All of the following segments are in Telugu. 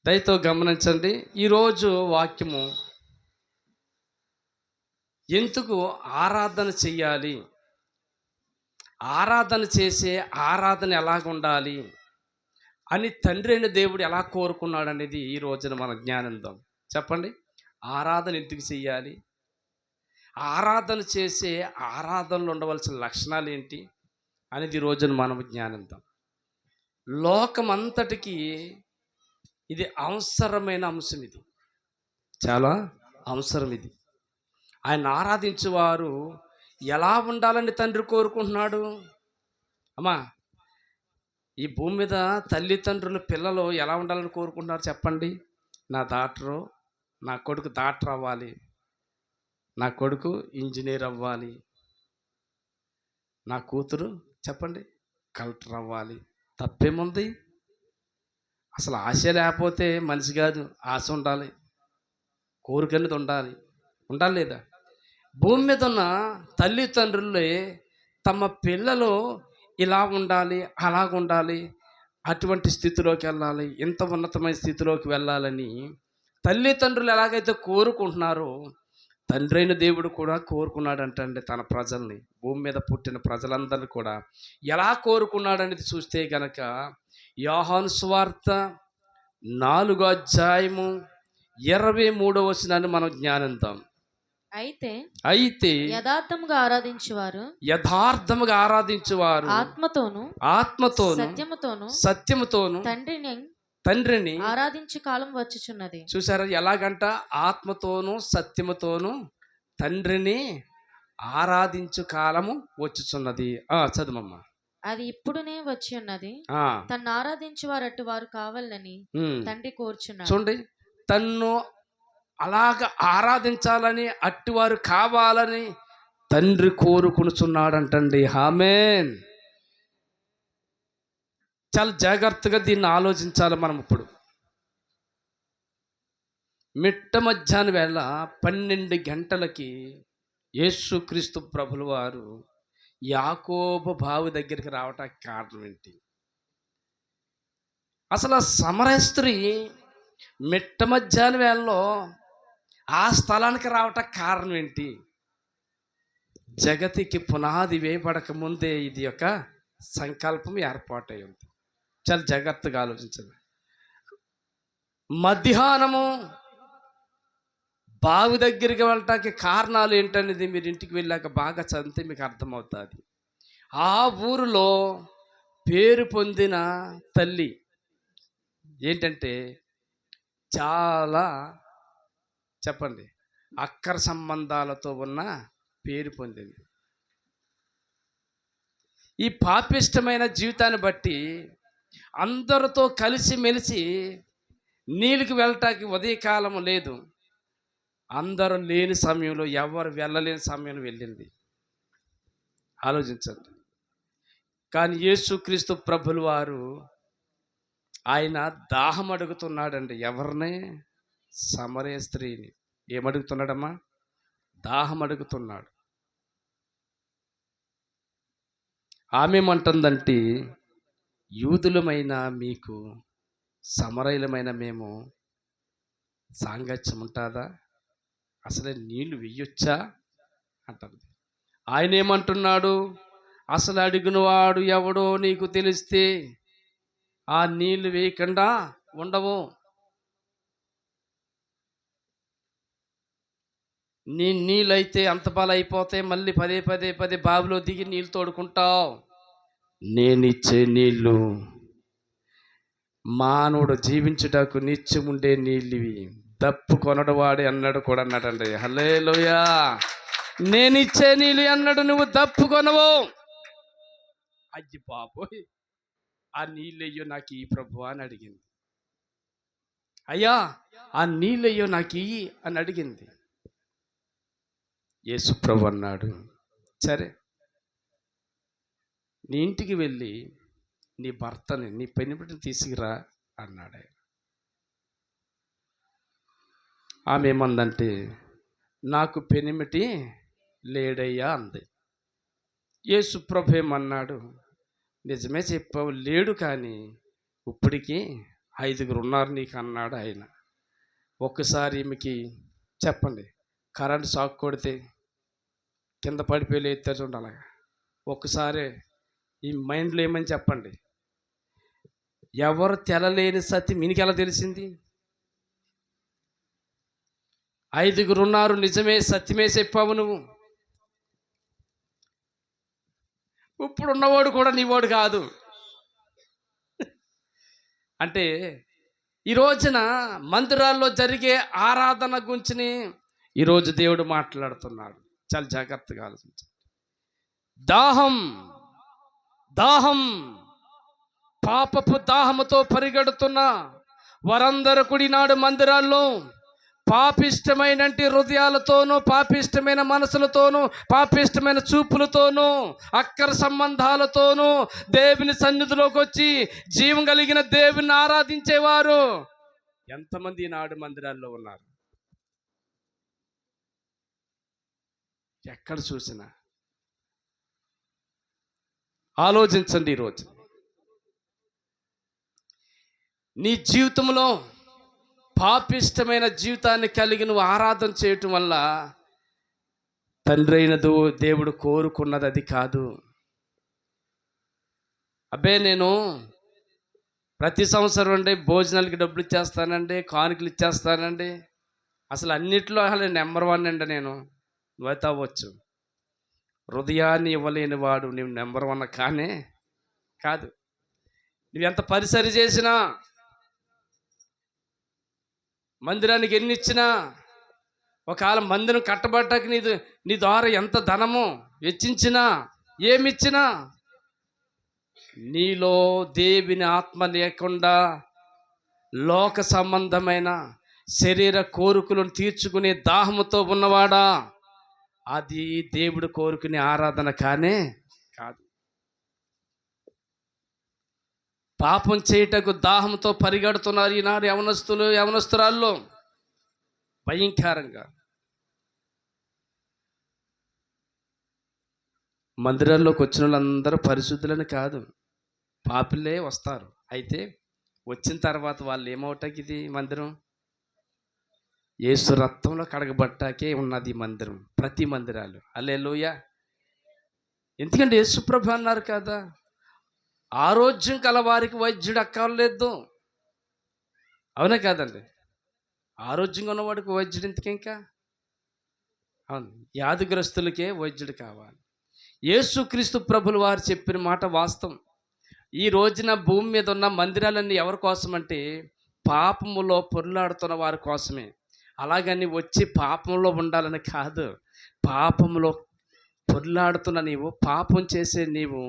దయతో గమనించండి. ఈరోజు వాక్యము ఎందుకు ఆరాధన చెయ్యాలి, ఆరాధన చేసే ఆరాధన ఎలాగుండాలి అని తండ్రి అయిన దేవుడు ఎలా కోరుకున్నాడు అనేది ఈ రోజున మన జ్ఞానందం. చెప్పండి, ఆరాధన ఎందుకు చెయ్యాలి, ఆరాధన చేసే ఆరాధనలో ఉండవలసిన లక్షణాలు ఏంటి అనేది ఈ రోజున మనం జ్ఞానందం. లోకమంతటికి ఇది అవసరమైన అంశం, ఇది చాలా అవసరం. ఇది ఆయన ఆరాధించేవారు ఎలా ఉండాలని తండ్రి కోరుకుంటున్నాడు. అమ్మా, ఈ భూమి మీద తల్లిదండ్రులు పిల్లలు ఎలా ఉండాలని కోరుకుంటున్నారు చెప్పండి. నా కొడుకు డాక్టర్ అవ్వాలి, నా కొడుకు ఇంజనీర్ అవ్వాలి, నా కూతురు చెప్పండి కలెక్టర్ అవ్వాలి. తప్పేముంది? అసలు ఆశ లేకపోతే మనిషి కాదు. ఆశ ఉండాలి, కోరిక అనేది ఉండాలి లేదా? భూమి మీద ఉన్న తల్లిదండ్రులే తమ పిల్లలు ఇలా ఉండాలి, అలాగుండాలి, అటువంటి స్థితిలోకి వెళ్ళాలి, ఇంత ఉన్నతమైన స్థితిలోకి వెళ్ళాలని తల్లిదండ్రులు ఎలాగైతే కోరుకుంటున్నారో తండ్రి అయిన దేవుడు కూడా కోరుకున్నాడంటండి తన ప్రజల్ని. భూమి మీద పుట్టిన ప్రజలందరినీ కూడా ఎలా కోరుకున్నాడనేది చూస్తే గనక యోహాను సువార్త 4:23 మనం జ్ఞానిద్దాం. అయితే యథార్థముగా ఆరాధించువారు ఆత్మతోను సత్యముతోను తండ్రిని ఆరాధించు కాలం వచ్చుచున్నది. చూసారా ఎలాగంట? ఆత్మతోను సత్యముతోను తండ్రిని ఆరాధించు కాలము వచ్చుచున్నది. చదువమ్మా. అది ఇప్పుడునే వచ్చి ఉన్నది, తన్ను ఆరాధించు వారు అటు వారు కావాలని తండ్రి కోరుచున్నాడు. చూడండి, తన్ను అలాగ ఆరాధించాలని అట్టివారు కావాలని తండ్రి కోరుకునుచున్నాడంటండి. ఆమేన్. చాలా జాగ్రత్తగా దీన్ని ఆలోచించాలి మనం. ఇప్పుడు మిట్ట మధ్యాహ్నం వేళ 12 గంటలకి యేసుక్రీస్తు ప్రభుల వారు యాకోబు బావి దగ్గరికి రావటానికి కారణం ఏంటి? అసలు ఆ సమరయ స్త్రీ మిట్ట మధ్యాహ్నం వేళలో ఆ స్థలానికి రావటానికి కారణం ఏంటి? జగతికి పునాది వేయబడక ముందే ఇది ఒక సంకల్పం ఏర్పాటై ఉంది. చాలా జాగ్రత్తగా ఆలోచించండి. మధ్యాహ్నము బావి దగ్గరికి వెళ్ళటానికి కారణాలు ఏంటనేది మీరు ఇంటికి వెళ్ళాక బాగా చదివితే మీకు అర్థమవుతుంది. ఆ ఊరిలో పేరు పొందిన తల్లి ఏంటంటే చాలా చెప్పండి అక్కర సంబంధాలతో ఉన్న పేరు పొందింది. ఈ పాపిష్టమైన జీవితాన్ని బట్టి అందరితో కలిసి మెలిసి నీళ్ళకి వెళ్ళటానికి ఉదయకాలం లేదు, అందరూ లేని సమయంలో, ఎవరు వెళ్ళలేని సమయంలో వెళ్ళింది. ఆలోచించండి. కానీ యేసుక్రీస్తు ప్రభుల వారు ఆయన దాహం అడుగుతున్నాడండి. ఎవరిని? సమరయ స్త్రీని. ఏమడుగుతున్నాడమ్మా? దాహం అడుగుతున్నాడు. ఆమె ఏమంటుందంటే, యూదులమైన మీకు సమరయులమైన మేము సాంగత్యం ఉంటుందా? అసలే నీళ్లు వెయ్యొచ్చా అంటుంది. ఆయన ఏమంటున్నాడు? అసలు అడిగినవాడు ఎవడో నీకు తెలిస్తే ఆ నీళ్లు వేయకుండా ఉండవు. నీళ్ళైతే అంత బలైపోతే మళ్ళీ పదే బావిలో దిగి నీళ్ళు తోడుకుంటావు. నేనిచ్చే నీళ్ళు మానవుడు జీవించుటకు నిత్యముండే నీళ్ళు ఇవి, దప్పు కొనడవాడు అన్నాడు కూడా అన్నాడండి. హల్లెలూయా. నేనిచ్చే నీళ్ళు అన్నాడు, నువ్వు దప్పు కొనవు. అయ్యి బాబోయ్, ఆ నీళ్ళయ్యో నాకు ఈ ప్రభు అని అడిగింది. అయ్యా ఆ నీళ్ళయ్యో నాకు ఇయ్యి అని అడిగింది. యేసు ప్రభు అన్నాడు, సరే నీ ఇంటికి వెళ్ళి నీ భర్తని, నీ పెనిమిటిని తీసుకురా అన్నాడు ఆయన. ఆమె ఏమందంటే, నాకు పెనిమిటి లేడయ్యా అంది. యేసు ప్రభు ఏమన్నాడు? నిజమే చెప్పావు, లేడు, కానీ ఇప్పటికి 5 ఉన్నారు నీకు అన్నాడు ఆయన. ఒక్కసారి ఈమెకి చెప్పండి, కరెంట్ షాక్ కొడితే కింద పడిపోయి లేస్తే చూడండి అలాగా. ఒక్కసారి ఈ మైండ్లో ఏమని చెప్పండి, ఎవరు తెలలేని సత్యం ఈయనకి ఎలా తెలిసింది? 5 ఉన్నారు, నిజమే, సత్యమే చెప్పావు నువ్వు. ఇప్పుడు ఉన్నవాడు కూడా నీవాడు కాదు. అంటే ఈ రోజున మందిరాల్లో జరిగే ఆరాధన గురించి ఈరోజు దేవుడు మాట్లాడుతున్నాడు. చాలా జాగ్రత్తగా ఆలోచించండి. దాహం దాహం పాపపు దాహముతో పరిగెడుతున్న వారందరూ కూడినాడు మందిరాల్లో పాపిష్టమైన హృదయాలతోనూ, పాపిష్టమైన మనసులతోనూ, పాపిష్టమైన చూపులతోనూ, అక్కర సంబంధాలతోనూ దేవుని సన్నిధిలోకి వచ్చి జీవం కలిగిన దేవుని ఆరాధించేవారు ఎంతమంది ఈనాడు మందిరాల్లో ఉన్నారు? ఎక్కడ చూసినా ఆలోచించండి. ఈరోజు నీ జీవితంలో పాపిష్టమైన జీవితాన్ని కలిగి నువ్వు ఆరాధన చేయటం వల్ల తండ్రి అయినదు దేవుడు కోరుకున్నది అది కాదు. అబ్బే నేను ప్రతి సంవత్సరం అండి భోజనాలకి డబ్బులు ఇచ్చేస్తానండి, కానుకలు ఇచ్చేస్తానండి, అసలు అన్నిట్లో అసలు నెంబర్ 1 అండి నేను. నువ్వైతే అవ్వచ్చు, హృదయాన్ని ఇవ్వలేని వాడు నువ్వు నెంబర్ 1 కానే కాదు. నువ్వెంత పరిసరి చేసినా, మందిరానికి ఎన్ని ఇచ్చినా, ఒకవేళ మందిరం కట్టబడ్డాక నీ ద్వారా ఎంత ధనము వెచ్చించినా, ఏమిచ్చినా, నీలో దేవుని ఆత్మ లేకుండా లోక సంబంధమైన శరీర కోరికలను తీర్చుకునే దాహముతో ఉన్నవాడా, అది దేవుడు కోరుకునే ఆరాధన కానే కాదు. పాపం చేయుటకు దాహంతో పరిగెడుతున్నారు ఈనాడు యవనస్తురాల్లో భయంకరంగా. మందిరాల్లోకి వచ్చిన వాళ్ళందరూ పరిశుద్ధులని కాదు, పాపులే వస్తారు. అయితే వచ్చిన తర్వాత వాళ్ళు ఏమవుటాకి ఇది మందిరం యేసు రక్తంలో కడగబట్టాకే ఉన్నది మందిరం. ప్రతి మందిరాలు హల్లెలూయా. ఎందుకంటే యేసు ప్రభు అన్నారు కదా, ఆరోగ్యం కలవారికి వైద్యుడు అక్కర్లేదు. అవునా కాదండి? ఆరోగ్యంగా ఉన్నవాడికి వైద్యుడు ఎందుకింకా? అవును, వ్యాధిగ్రస్తులకే వైద్యుడు కావాలి. యేసుక్రీస్తు ప్రభులు వారు చెప్పిన మాట వాస్తవం. ఈ రోజున భూమి మీద ఉన్న మందిరాలన్నీ ఎవరి కోసం అంటే పాపములో పొర్లాడుతున్న వారి కోసమే. అలాగని వచ్చి పాపంలో ఉండాలని కాదు. పాపంలో పొర్లాడుతున్న నీవు, పాపం చేసే నీవు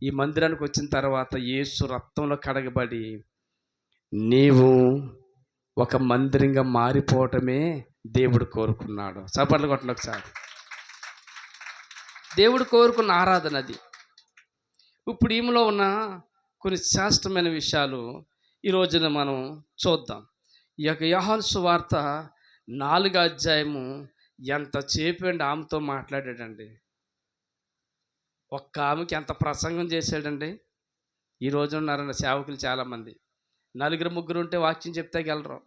ఈ మందిరానికి వచ్చిన తర్వాత యేసు రక్తంలో కడగబడి నీవు ఒక మందిరంగా మారిపోవటమే దేవుడు కోరుకున్నాడు. చప్పట్లు కొట్టండి ఒకసారి. దేవుడు కోరుకున్న ఆరాధన అది. ఇప్పుడు ఈమెలో ఉన్న కొన్ని శాస్త్రమైన విషయాలు ఈ రోజున మనం చూద్దాం. ఈ యొక్క యోహాను సువార్త 4వ అధ్యాయము ఎంత చేపండి ఆమెతో మాట్లాడాడండి. ఒక్క ఆమెకి ఎంత ప్రసంగం చేశాడండి. ఈ రోజు ఉన్నారన్న సేవకులు చాలామంది 4 ఉంటే వాక్యం చెప్తే గెలరు.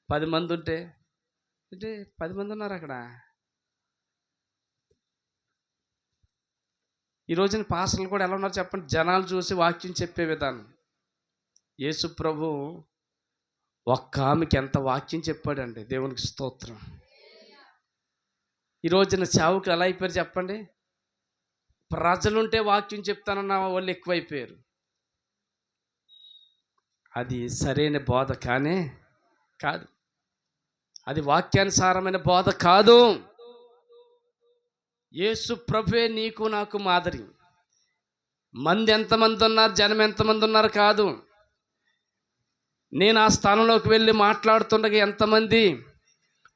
10 మంది ఉంటే అంటే 10 మంది ఉన్నారు అక్కడ. ఈ రోజున పాస్టర్లు కూడా ఎలా ఉన్నారు చెప్పండి, జనాలు చూసి వాక్యం చెప్పే విధానం. యేసు ప్రభు ఒక్క ఆమెకి ఎంత వాక్యం చెప్పాడండి. దేవునికి స్తోత్రం. ఈ రోజున సేవకులు ఎలా అయిపోయారు చెప్పండి, ప్రజలుంటే వాక్యం చెప్తానన్న వాళ్ళు ఎక్కువైపోయారు. అది సరైన బోధ కానే కాదు. అది వాక్యానుసారమైన బోధ కాదు. యేసు ప్రభువే నీకు నాకు మాదిరి. మంది ఎంతమంది ఉన్నారు, జనం ఎంతమంది ఉన్నారు కాదు. నేను ఆ స్థానంలోకి వెళ్ళి మాట్లాడుతుండగా ఎంతమంది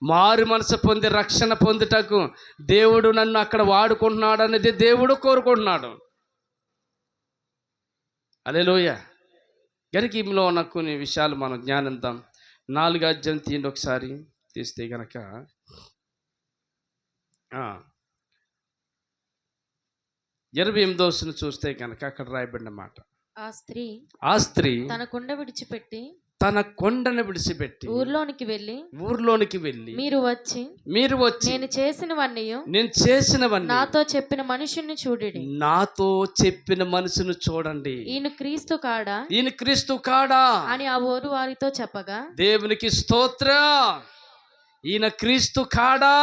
మారు మనసు పొంది రక్షణ పొందుటకు దేవుడు నన్ను అక్కడ వాడుకుంటున్నాడు అనేది దేవుడు కోరుకుంటున్నాడు. హల్లెలూయా. గనుక ఈమెలో ఉన్న కొన్ని విషయాలు మనం జ్ఞానిద్దాం. 4వ అధ్యాయం తీయండి ఒకసారి. తీస్తే గనక 28వ వచనం చూస్తే కనుక అక్కడ రాయబడిన మాట, ఆ స్త్రీ ఆ స్త్రీ తన కుండ విడిచిపెట్టి తన కొండను విడిచిపెట్టి ఊర్లోనికి వెళ్ళి మీరు వచ్చి నేను చేసినవన్నీ నాతో చెప్పిన మనుషుని చూడండి, ఈయన క్రీస్తు కాడా అని ఆ ఊరు వారితో చెప్పగా, దేవునికి స్తోత్రం, ఈయన క్రీస్తు కాడా.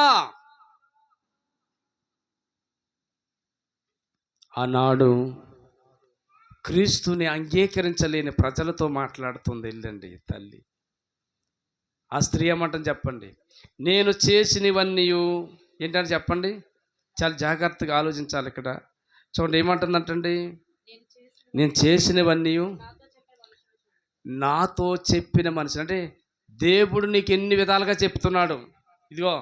ఆనాడు క్రీస్తుని అంగీకరించలేని ప్రజలతో మాట్లాడుతుంది వెళ్ళండి తల్లి. ఆ స్త్రీ ఏమంటుంది చెప్పండి? నేను చేసినవన్నీ ఏంటంటే చెప్పండి, చాలా జాగ్రత్తగా ఆలోచించాలి ఇక్కడ. చూడండి ఏమంటుందంటండి, నేను చేసినవన్నీ నాతో చెప్పిన మనిషి. అంటే దేవుడు నీకు ఎన్ని విధాలుగా చెప్తున్నాడు. ఇదిగో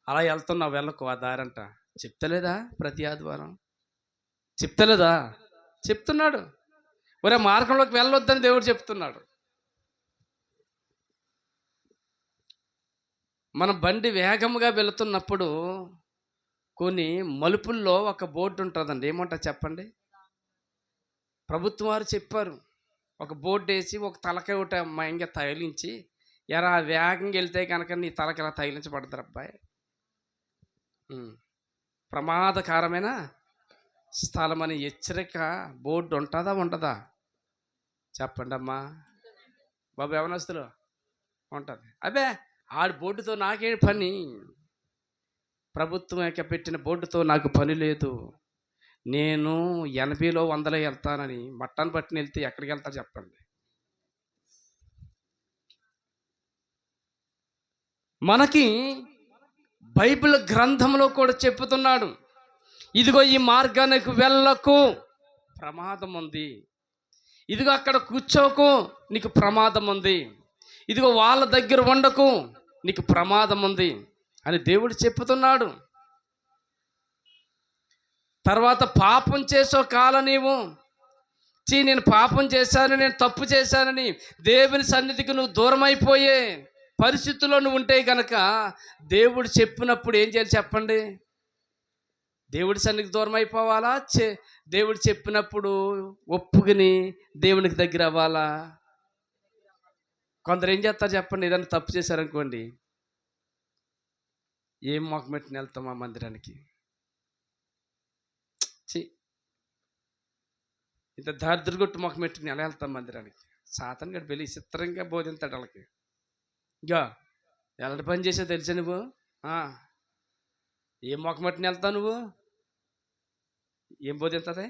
అలా వెళ్తున్నావు, వెళ్ళకు ఆ దారంట చెప్తలేదా? ప్రతి ఆదివారం చెప్తలేదా? చెప్తున్నాడు. ఒరే మార్గంలోకి వెళ్ళొద్దని దేవుడు చెప్తున్నాడు. మన బండి వేగంగా వెళుతున్నప్పుడు కొన్ని మలుపుల్లో ఒక బోర్డు ఉంటుందండి. ఏమంటారు చెప్పండి? ప్రభుత్వం వారు చెప్పారు, ఒక బోర్డు వేసి ఒక తలకాయ ఒకటి మయంగా తగిలించి, ఎరా వేగంగా వెళ్తే కనుక నీ తలకి ఎలా తగిలించబడతారు అబ్బాయి, ప్రమాదకరమైన స్థలం అని హెచ్చరిక బోర్డు ఉంటుందా ఉండదా? చెప్పండి అమ్మా బాబు, యవనస్తులు ఉంటుంది. అబ్బే ఆడి బోర్డుతో నాకే పని, ప్రభుత్వం యొక్క పెట్టిన బోర్డుతో నాకు పని లేదు. నేను 80లో 100లో వెళ్తానని మట్టాన్ని పట్టిన వెళ్తే ఎక్కడికి వెళ్తారు చెప్పండి? మనకి బైబిల్ గ్రంథంలో కూడా చెప్పుతున్నాడు, ఇదిగో ఈ మార్గానికి వెళ్ళకు, ప్రమాదం ఉంది. ఇదిగో అక్కడ కూర్చోకు, నీకు ప్రమాదం ఉంది. ఇదిగో వాళ్ళ దగ్గర ఉండకు, నీకు ప్రమాదం ఉంది అని దేవుడు చెప్పుతున్నాడు. తర్వాత పాపం చేసో కాల నీవు నేను పాపం చేశాను, నేను తప్పు చేశానని దేవుని సన్నిధికి నువ్వు దూరం అయిపోయే పరిస్థితుల్లో నువ్వు ఉంటే కనుక దేవుడు చెప్పినప్పుడు ఏం చేయాలి చెప్పండి? దేవుడి సన్నిధికి దూరం అయిపోవాలా? దేవుడు చెప్పినప్పుడు ఒప్పుకుని దేవునికి దగ్గర అవ్వాలా? కొందరు ఏం చేస్తారు చెప్పండి? ఏదైనా తప్పు చేశారనుకోండి, ఏం మొక్క మెట్టిన వెళ్తాం ఆ మందిరానికి, ఇంత దారిద్రగొట్టు మొక్క మెట్టుకుని ఎలా వెళ్తాం మందిరానికి? సాతాను గడు వెళ్ళి చిత్రంగా బోధింతాడు వాళ్ళకి. ఇంకా ఎలాంటి పని చేసావు తెలుసా నువ్వు? ఏం మొక్క మెట్టిన వెళ్తావు నువ్వు? ఏం బోధింతుంది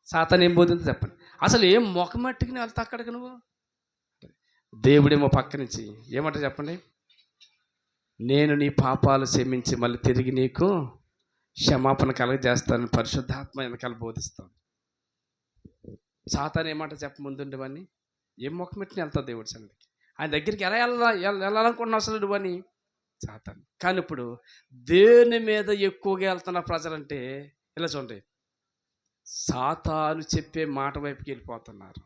సాతాను? ఏం బోధింతుంది చెప్పండి? అసలు ఏం మొక్క మట్టుకుని వెళ్తా అక్కడికి నువ్వు? దేవుడేమో పక్క నుంచి ఏమంటారు చెప్పండి? నేను నీ పాపాలు క్షమించి మళ్ళీ తిరిగి నీకు క్షమాపణ కలగజేస్తాను, పరిశుద్ధాత్మ వెనకాల బోధిస్తాను. సాతాను ఏమంట చెప్ప ముందుండేవన్నీ ఏం మొక్క మెట్టిన వెళ్తావు దేవుడి సన్నిధికి? ఆయన దగ్గరికి ఎలా వెళ్ళాలనుకుంటున్నావు అసలు నువ్వని సాతాను. కానీ ఇప్పుడు దేని మీద ఎక్కువగా వెళ్తున్న ప్రజలంటే ఇలా చూడండి, సాతాను చెప్పే మాట వైపుకి వెళ్ళిపోతున్నారు.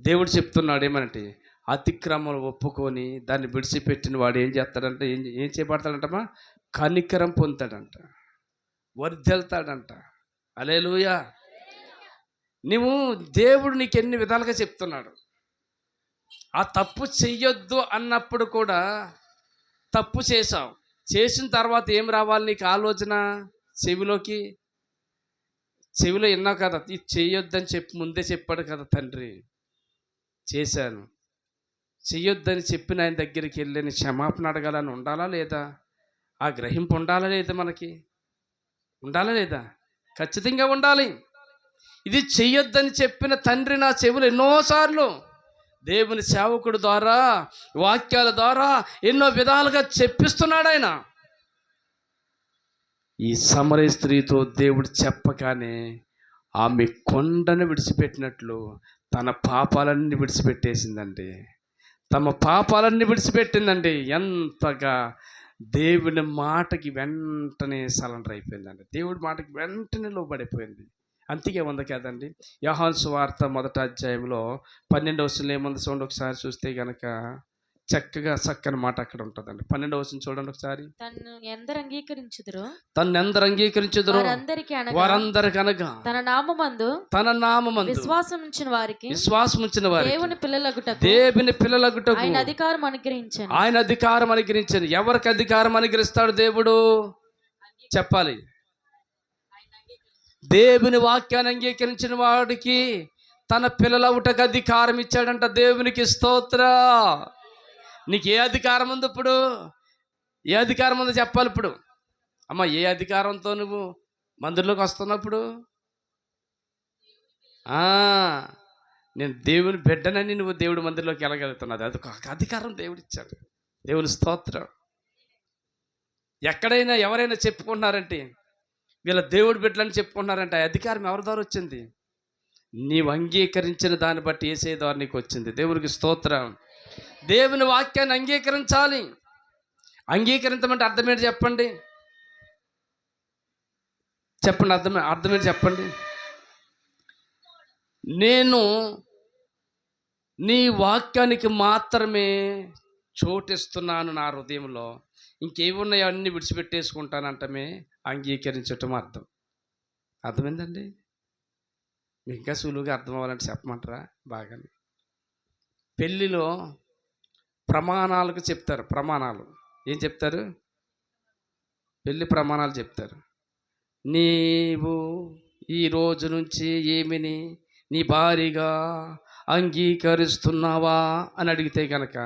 దేవుడు చెప్తున్నాడు ఏమనంటే, అతిక్రమలు ఒప్పుకొని దాన్ని విడిచిపెట్టిన వాడు ఏం చేస్తాడంటే, ఏం చేయబడతాడంటమ్మా? కనికరం పొందుతాడంట, వర్ధిల్తాడంట. హల్లెలూయా. నువ్వు దేవుడు నీకు ఎన్ని విధాలుగా చెప్తున్నాడు. ఆ తప్పు చెయ్యొద్దు అన్నప్పుడు కూడా తప్పు చేసావు, చేసిన తర్వాత ఏం రావాలి నీకు ఆలోచన? చెవిలో విన్నావు కదా, ఇది చెయ్యొద్దని ముందే చెప్పాడు కదా తండ్రి. చేశాను, చెయ్యొద్దని చెప్పిన ఆయన దగ్గరికి వెళ్ళి క్షమాపణ అడగాలని ఉండాలా లేదా? ఆ గ్రహింపు ఉండాలా లేదా? మనకి ఉండాలా లేదా? ఖచ్చితంగా ఉండాలి. ఇది చెయ్యొద్దని చెప్పిన తండ్రి నా చెవులు ఎన్నోసార్లు దేవుని సేవకుడు ద్వారా, వాక్యాల ద్వారా ఎన్నో విధాలుగా చెప్పిస్తున్నాడు ఆయన. ఈ సమరయ స్త్రీతో దేవుడు చెప్పగానే ఆమె కొండను విడిచిపెట్టినట్లు తన పాపాలన్నీ విడిచిపెట్టేసిందండి. తమ పాపాలన్నీ విడిచిపెట్టిందండి. ఎంతగా దేవుని మాటకి వెంటనే సరెండర్ అయిపోయిందండి. దేవుడి మాటకి వెంటనే లోబడిపోయింది. అంతికే ఉంది కదండి. యోహాను సువార్త 1వ అధ్యాయంలో 12వ వచనంలో ఏముంది చూడండి ఒకసారి చూస్తే కనుక, చక్కగా చక్కని మాట అక్కడ ఉంటుందండి. 12వ వచనం చూడండి ఒకసారి. తన్ను ఎందరు అంగీకరించుదురో వారందరికనగా తన నామమందు విశ్వాసం ఉంచిన వారికి దేవుని పిల్లలగుటకు ఆయన అధికారం అనుగ్రహించాను. ఎవరికి అధికారం అనుగ్రహిస్తాడు దేవుడు చెప్పాలి? దేవుని వాక్యాన్ని అంగీకరించిన వాడికి తన పిల్లలవుటకు అధికారం ఇచ్చాడంట. దేవునికి స్తోత్ర. నీకు ఏ అధికారం ఉంది? ఇప్పుడు ఏ అధికారం ఉందో చెప్పాలి. ఇప్పుడు అమ్మ, ఏ అధికారంతో నువ్వు మందిరంలోకి వస్తున్నప్పుడు? నేను దేవుని బిడ్డనని నువ్వు దేవుడి మందిరంలోకి వెళ్ళగలుగుతున్నది. అది ఒక అధికారం దేవుడు ఇచ్చాడు. దేవుని స్తోత్రం. ఎక్కడైనా ఎవరైనా చెప్పుకుంటున్నారంటే వీళ్ళ దేవుడి బిడ్డలని చెప్పుకుంటున్నారంటే ఆ అధికారం ఎవరి ద్వారా వచ్చింది? నీవు అంగీకరించిన దాన్ని బట్టి యేసే ద్వారా నీకు వచ్చింది. దేవునికి స్తోత్రం. దేవుని వాక్యాన్ని అంగీకరించాలి. అంగీకరించమంటే అర్థమేంటి చెప్పండి? అర్థమేంటి చెప్పండి? నేను నీ వాక్యానికి మాత్రమే చోటిస్తున్నాను నా హృదయంలో, ఇంకేమున్నాయో అన్నీ విడిచిపెట్టేసుకుంటానంటమే అంగీకరించటం అర్థం. అర్థమైందండి? మీకు ఇంకా సులువుగా అర్థం అవ్వాలంటే చెప్పమంటారా? బాగానే పెళ్ళిలో ప్రమాణాలకు చెప్తారు. ప్రమాణాలు ఏం చెప్తారు? పెళ్ళి ప్రమాణాలు చెప్తారు. నీవు ఈ రోజు నుంచి ఏమిని నీ భార్యగా అంగీకరిస్తున్నావా అని అడిగితే కనుక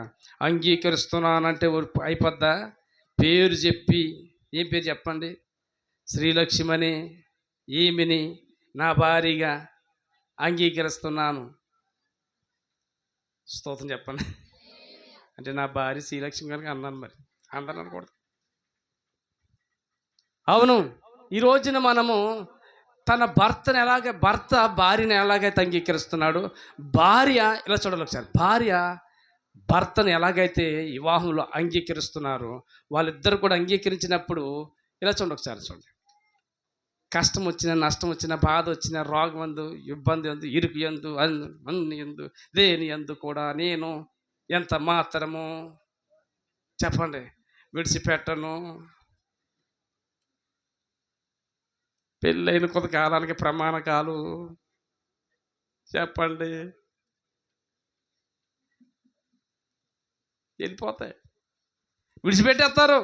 అంగీకరిస్తున్నానంటే అయిపోద్దా? పేరు చెప్పి, ఏం పేరు చెప్పండి? శ్రీలక్ష్మని ఈమెని నా భార్యగా అంగీకరిస్తున్నాను. స్తోత్రం చెప్పండి. అంటే నా భార్య శ్రీలక్ష్మి కనుక అన్నాను, మరి అందరూ అనకూడదు. అవును, ఈ రోజున మనము తన భర్త భార్యను ఎలాగైతే అంగీకరిస్తున్నాడు, భార్య ఇలా చూడాలి ఒకసారి, భార్య భర్తను ఎలాగైతే వివాహంలో అంగీకరిస్తున్నారు, వాళ్ళిద్దరు కూడా అంగీకరించినప్పుడు ఇలా చూడండి ఒకసారి. చూడండి, కష్టం వచ్చినా, నష్టం వచ్చినా, బాధ వచ్చినా, రోగం ఎందు, ఇబ్బంది ఎందు, ఇరుకు ఎందు, అన్ని ఎందు, దేని ఎందు కూడా నేను ఎంత మాత్రము చెప్పండి విడిచిపెట్టను. పెళ్ళైన కొంతకాలానికి ప్రమాణకాలు చెప్పండి వెళ్ళిపోతాయి, విడిచిపెట్టేస్తారు.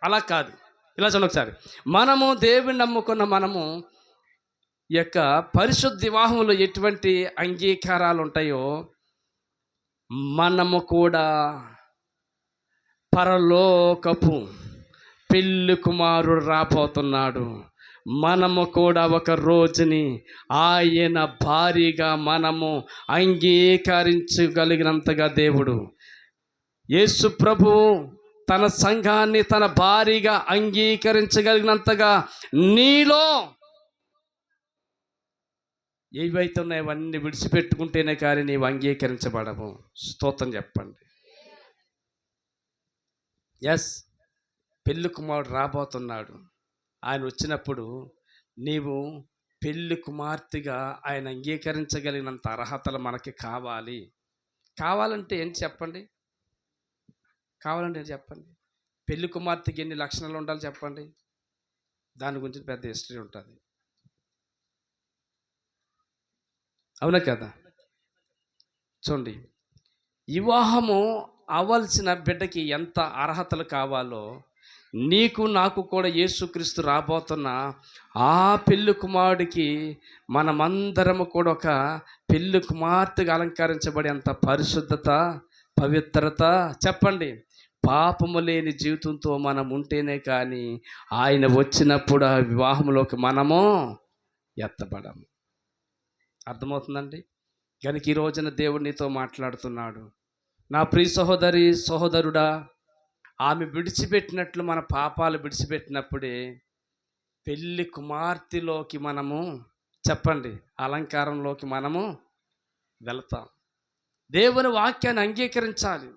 అలా కాదు. ఇలా చూడండి ఒకసారి. మనము దేవుని నమ్ముకున్న మనము యొక్క పరిశుద్ధ వివాహంలో ఎటువంటి అంగీకారాలు ఉంటాయో మనము కూడా పరలోకపు పెళ్ళి కుమారుడు రాబోతున్నాడు. మనము కూడా ఒక రోజుని ఆయన భారీగా మనము అంగీకరించగలిగినంతగా దేవుడు యేసు ప్రభువు తన సంఘాన్ని తన భారీగా అంగీకరించగలిగినంతగా నీలో ఏవైతే ఉన్నాయో అవన్నీ విడిచిపెట్టుకుంటేనే కానీ నీవు అంగీకరించబడవు. స్తోత్రం చెప్పండి. ఎస్, పెళ్ళి కుమారుడు రాబోతున్నాడు. ఆయన వచ్చినప్పుడు నీవు పెళ్ళి కుమార్తెగా ఆయన అంగీకరించగలిగినంత అర్హతలు మనకి కావాలంటే ఏంటి చెప్పండి? చెప్పండి. పెళ్లి కుమార్తెకి ఎన్ని లక్షణాలు ఉండాలి చెప్పండి? దాని గురించి పెద్ద హిస్టరీ ఉంటుంది. అవునా కదా? చూడండి, వివాహము అవ్వాల్సిన బిడ్డకి ఎంత అర్హతలు కావాలో నీకు నాకు కూడా యేసుక్రీస్తు రాబోతున్న ఆ పెళ్ళి కుమారుడికి మనమందరము కూడా ఒక పెళ్ళి కుమార్తెగా అలంకరించబడేంత పరిశుద్ధత, పవిత్రత చెప్పండి, పాపము లేని జీవితంతో మనం ఉంటేనే కానీ ఆయన వచ్చినప్పుడు ఆ వివాహంలోకి మనము ఎత్తబడము. అర్థమవుతుందండి? కనుక ఈ రోజున దేవుడు నీతో మాట్లాడుతున్నాడు. నా ప్రియ సహోదరి సహోదరుడా, ఆమె విడిచిపెట్టినట్లు మన పాపాలు విడిచిపెట్టినప్పుడే పెళ్ళి కుమార్తెలోకి మనము చెప్పండి అలంకారంలోకి మనము వెళతాం. దేవుని వాక్యాన్ని అంగీకరించాలి.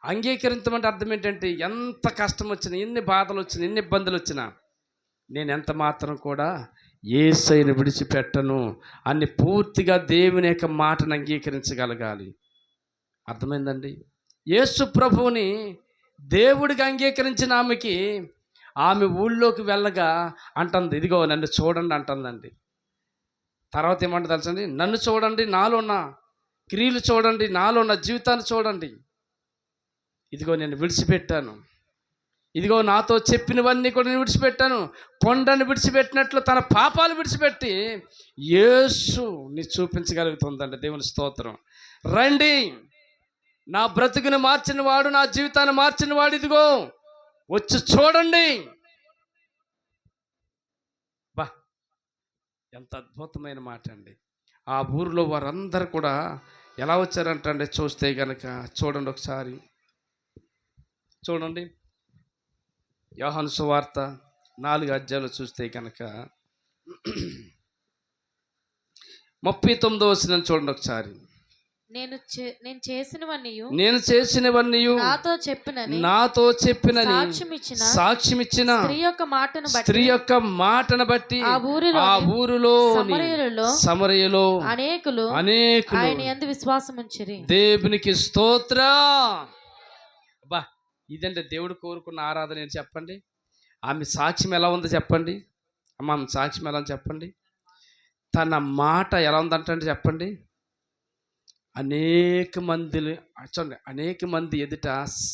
అంగీకరించమంటే అర్థం ఏంటంటే ఎంత కష్టం వచ్చినా, ఎన్ని బాధలు వచ్చినా, ఎన్ని ఇబ్బందులు వచ్చినా నేను ఎంత మాత్రం కూడా యేసయ్యను విడిచిపెట్టను అని పూర్తిగా దేవుని యొక్క మాటను అంగీకరించగలగాలి. అర్థమైందండి? యేసు ప్రభువుని దేవుడికి అంగీకరించిన ఆమె ఊళ్ళోకి వెళ్ళగా అంటుంది, ఇదిగో నన్ను చూడండి అంటుందండి. తర్వాత ఏమంటుంది తెలుసండి, నన్ను చూడండి, నాలో ఉన్న క్రియలు చూడండి, నాలో ఉన్న జీవితాన్ని చూడండి, ఇదిగో నేను విడిచిపెట్టాను, ఇదిగో నాతో చెప్పినవన్నీ కూడా నేను విడిచిపెట్టాను. కొండను విడిచిపెట్టినట్లు తన పాపాలు విడిచిపెట్టి యేసుని చూపించగలుగుతుందండి. దేవుని స్తోత్రం. రండి, నా బ్రతుకుని మార్చిన వాడు, నా జీవితాన్ని మార్చిన వాడు ఇదిగో వచ్చి చూడండి. బా, ఎంత అద్భుతమైన మాట అండి. ఆ ఊరిలో వారందరూ కూడా ఎలా వచ్చారంటే చూస్తే కనుక చూడండి, ఒకసారి చూడండి, యోహాను సువార్త 4 అధ్యాయాలు చూస్తే కనుక 39వ వచనం చూడండి ఒకసారి. నేను చేసినవన్నీ నాతో చెప్పినని సాక్ష్యమిచ్చిన స్త్రీ యొక్క మాటను బట్టి ఆ ఊరిలో సమరయలో అనేకులు ఆయన యందు విశ్వాసం ఉంచిరి. దేవునికి స్తోత్రం. అబ్బా, ఇదంటే దేవుడు కోరుకున్న ఆరాధన ఏంటి చెప్పండి. ఆమె సాక్ష్యం ఎలా ఉందో చెప్పండి. అమ్మ, ఆమె సాక్ష్యం ఎలా ఉంది చెప్పండి. తన మాట ఎలా ఉందంటే చెప్పండి, అనేక మంది ఎదుట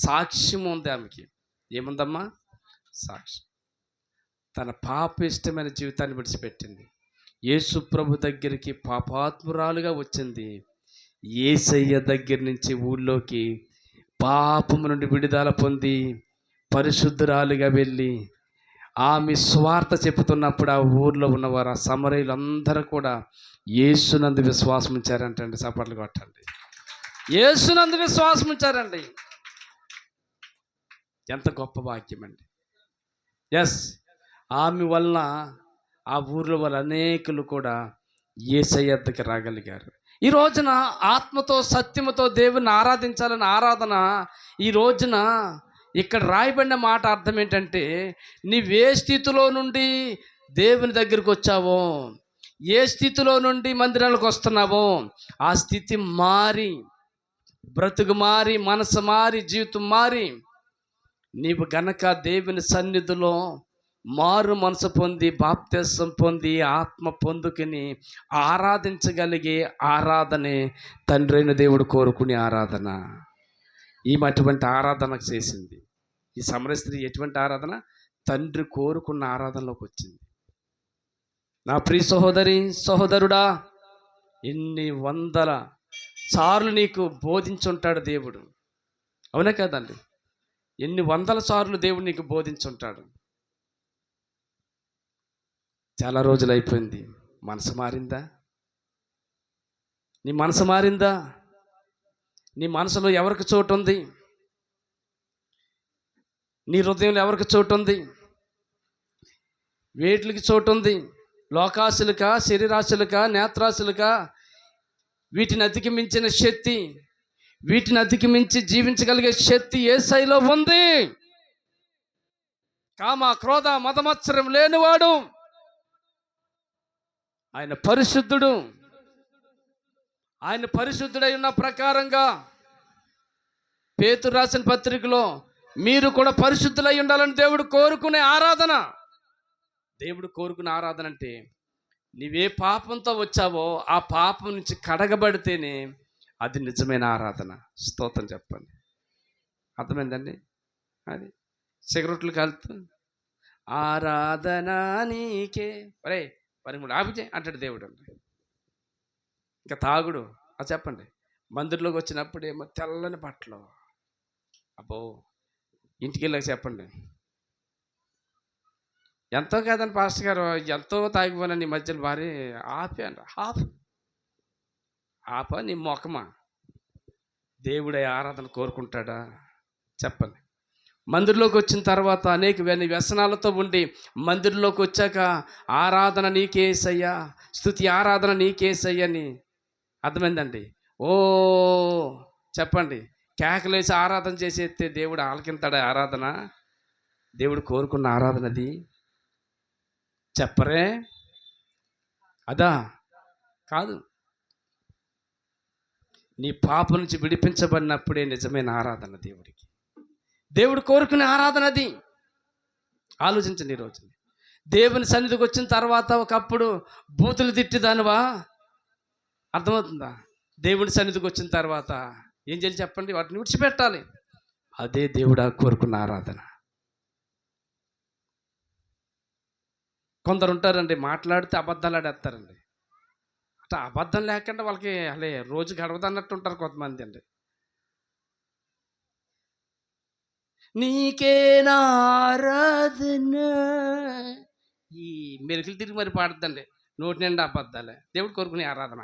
సాక్ష్యం ఉంది ఆమెకి. ఏముందమ్మా? సాక్ష్యం. తన పాపిష్టమైన జీవితాన్ని విడిచిపెట్టింది, యేసు ప్రభు దగ్గరికి పాపాత్మురాలుగా వచ్చింది. యేసయ్య దగ్గర నుంచి ఊళ్ళోకి పాపము నుండి విడుదల పొంది పరిశుద్ధురాలుగా వెళ్ళి ఆమె స్వార్థ చెప్పుతున్నప్పుడు ఆ ఊర్లో ఉన్నవారు, ఆ సమరయులందరూ కూడా యేసునందు విశ్వాసం ఉంచారంటండి. చప్పట్లు కొట్టండి. యేసునందు విశ్వాసం ఉంచారండి. ఎంత గొప్ప భాగ్యం అండి. ఎస్, ఆమె వలన ఆ ఊర్లో వాళ్ళు అనేకులు కూడా యేసయ్య వద్దకు రాగలిగారు. ఈ రోజున ఆత్మతో సత్యముతో దేవుని ఆరాధించాలని ఆరాధన ఈ రోజున ఇక్కడ రాయబడిన మాట అర్థం ఏంటంటే, నీవే స్థితిలో నుండి దేవుని దగ్గరికి వచ్చావో, ఏ స్థితిలో నుండి మందిరాలకు వస్తున్నావో, ఆ స్థితి మారి, బ్రతుకు మారి, మనసు మారి, జీవితం మారి, నీవు గనక దేవుని సన్నిధిలో మారు మనసు పొంది, బాప్తిసం పొంది, ఆత్మ పొందుకుని ఆరాధించగలిగే ఆరాధనే తండ్రైన దేవుడు కోరుకునే ఆరాధన. ఈమె అటువంటి ఆరాధన చేసింది. ఈ సమరయ స్త్రీ ఎటువంటి ఆరాధన? తండ్రి కోరుకున్న ఆరాధనలోకి వచ్చింది. నా ప్రియ సహోదరి సహోదరుడా, ఎన్ని వందల సార్లు నీకు బోధించుంటాడు దేవుడు, అవునా కదండి? ఎన్ని వందల సార్లు దేవుడు నీకు బోధించుంటాడు. చాలా రోజులు అయిపోయింది, మనసు మారిందా? నీ మనసు మారిందా? నీ మనసులో ఎవరికి చోటు ఉంది? నీ హృదయంలో ఎవరికి చోటు ఉంది? వేట్లకి చోటు ఉంది? లోకాశులకా, శరీరాశులకా, నేత్రాశులకా? వీటిని అధిగమించిన శక్తి, వీటిని అధిగమించి జీవించగలిగే శక్తి యేసయ్యలో ఉంది. కామ, క్రోధ, మదమత్సరం లేనివాడు, ఆయన పరిశుద్ధుడు. ఆయన పరిశుద్ధుడై ఉన్న ప్రకారంగా పేతురు రాసిన పత్రికలో మీరు కూడా పరిశుద్ధులై ఉండాలని దేవుడు కోరుకునే ఆరాధన. దేవుడు కోరుకునే ఆరాధన అంటే, నీవే పాపంతో వచ్చావో ఆ పాపం నుంచి కడగబడితేనే అది నిజమైన ఆరాధన. స్తోత్రం చెప్పండి. అర్థమైందండి? అది సిగరెట్లు కలుతూ ఆరాధన నీకే, ఒరే మరి కూడా ఆపితే అంటాడు దేవుడు. ఇంకా తాగుడు, అది చెప్పండి. మందిరంలోకి వచ్చినప్పుడు ఏమో తెల్లని బట్టలు, అబ్బో ఇంటికి వెళ్ళాక చెప్పండి, ఎంతో కాదని పాస్టర్ గారు, ఎంతో తాగిపోయినా నీ మధ్యలో భారీ ఆపి అంట. ఆప నీ మొఖమా? దేవుడే ఆరాధన కోరుకుంటాడా? చెప్పండి. మందిరంలోకి వచ్చిన తర్వాత అనేక వ్యసనాలతో ఉండి మందిరంలోకి వచ్చాక ఆరాధన నీకేసయ్యా, స్తుతి ఆరాధన నీకేసయ్యని, అర్థమైందండి? ఓ చెప్పండి, కేకలేసి ఆరాధన చేసేస్తే దేవుడు ఆలకింతాడా ఆరాధన? దేవుడు కోరుకున్న ఆరాధన అది చెప్పరే? అదా కాదు. నీ పాపం నుంచి విడిపించబడినప్పుడే నిజమైన ఆరాధన దేవుడికి. దేవుడు కోరుకునే ఆరాధన అది. ఆలోచించండి ఈరోజు. దేవుని సన్నిధికి వచ్చిన తర్వాత ఒకప్పుడు బూతులు తిట్టిదానివా? అర్థమవుతుందా? దేవుని సన్నిధికి వచ్చిన తర్వాత ఏం చేయాలి చెప్పండి? వాటిని విడిచిపెట్టాలి. అదే దేవుడా కోరుకున్న ఆరాధన. కొందరు ఉంటారండి, మాట్లాడితే అబద్ధాలు ఆడేస్తారండి. అట్లా అబద్ధం లేకుండా వాళ్ళకి అలే రోజు గడవదన్నట్టు ఉంటారు కొంతమంది అండి. నీకే నా ఆరాధన, ఈ మెరుకులు తిరిగి మరి పాడుద్దండి. నోటి నిండా అబద్ధాలే. దేవుడు కోరుకునే ఆరాధన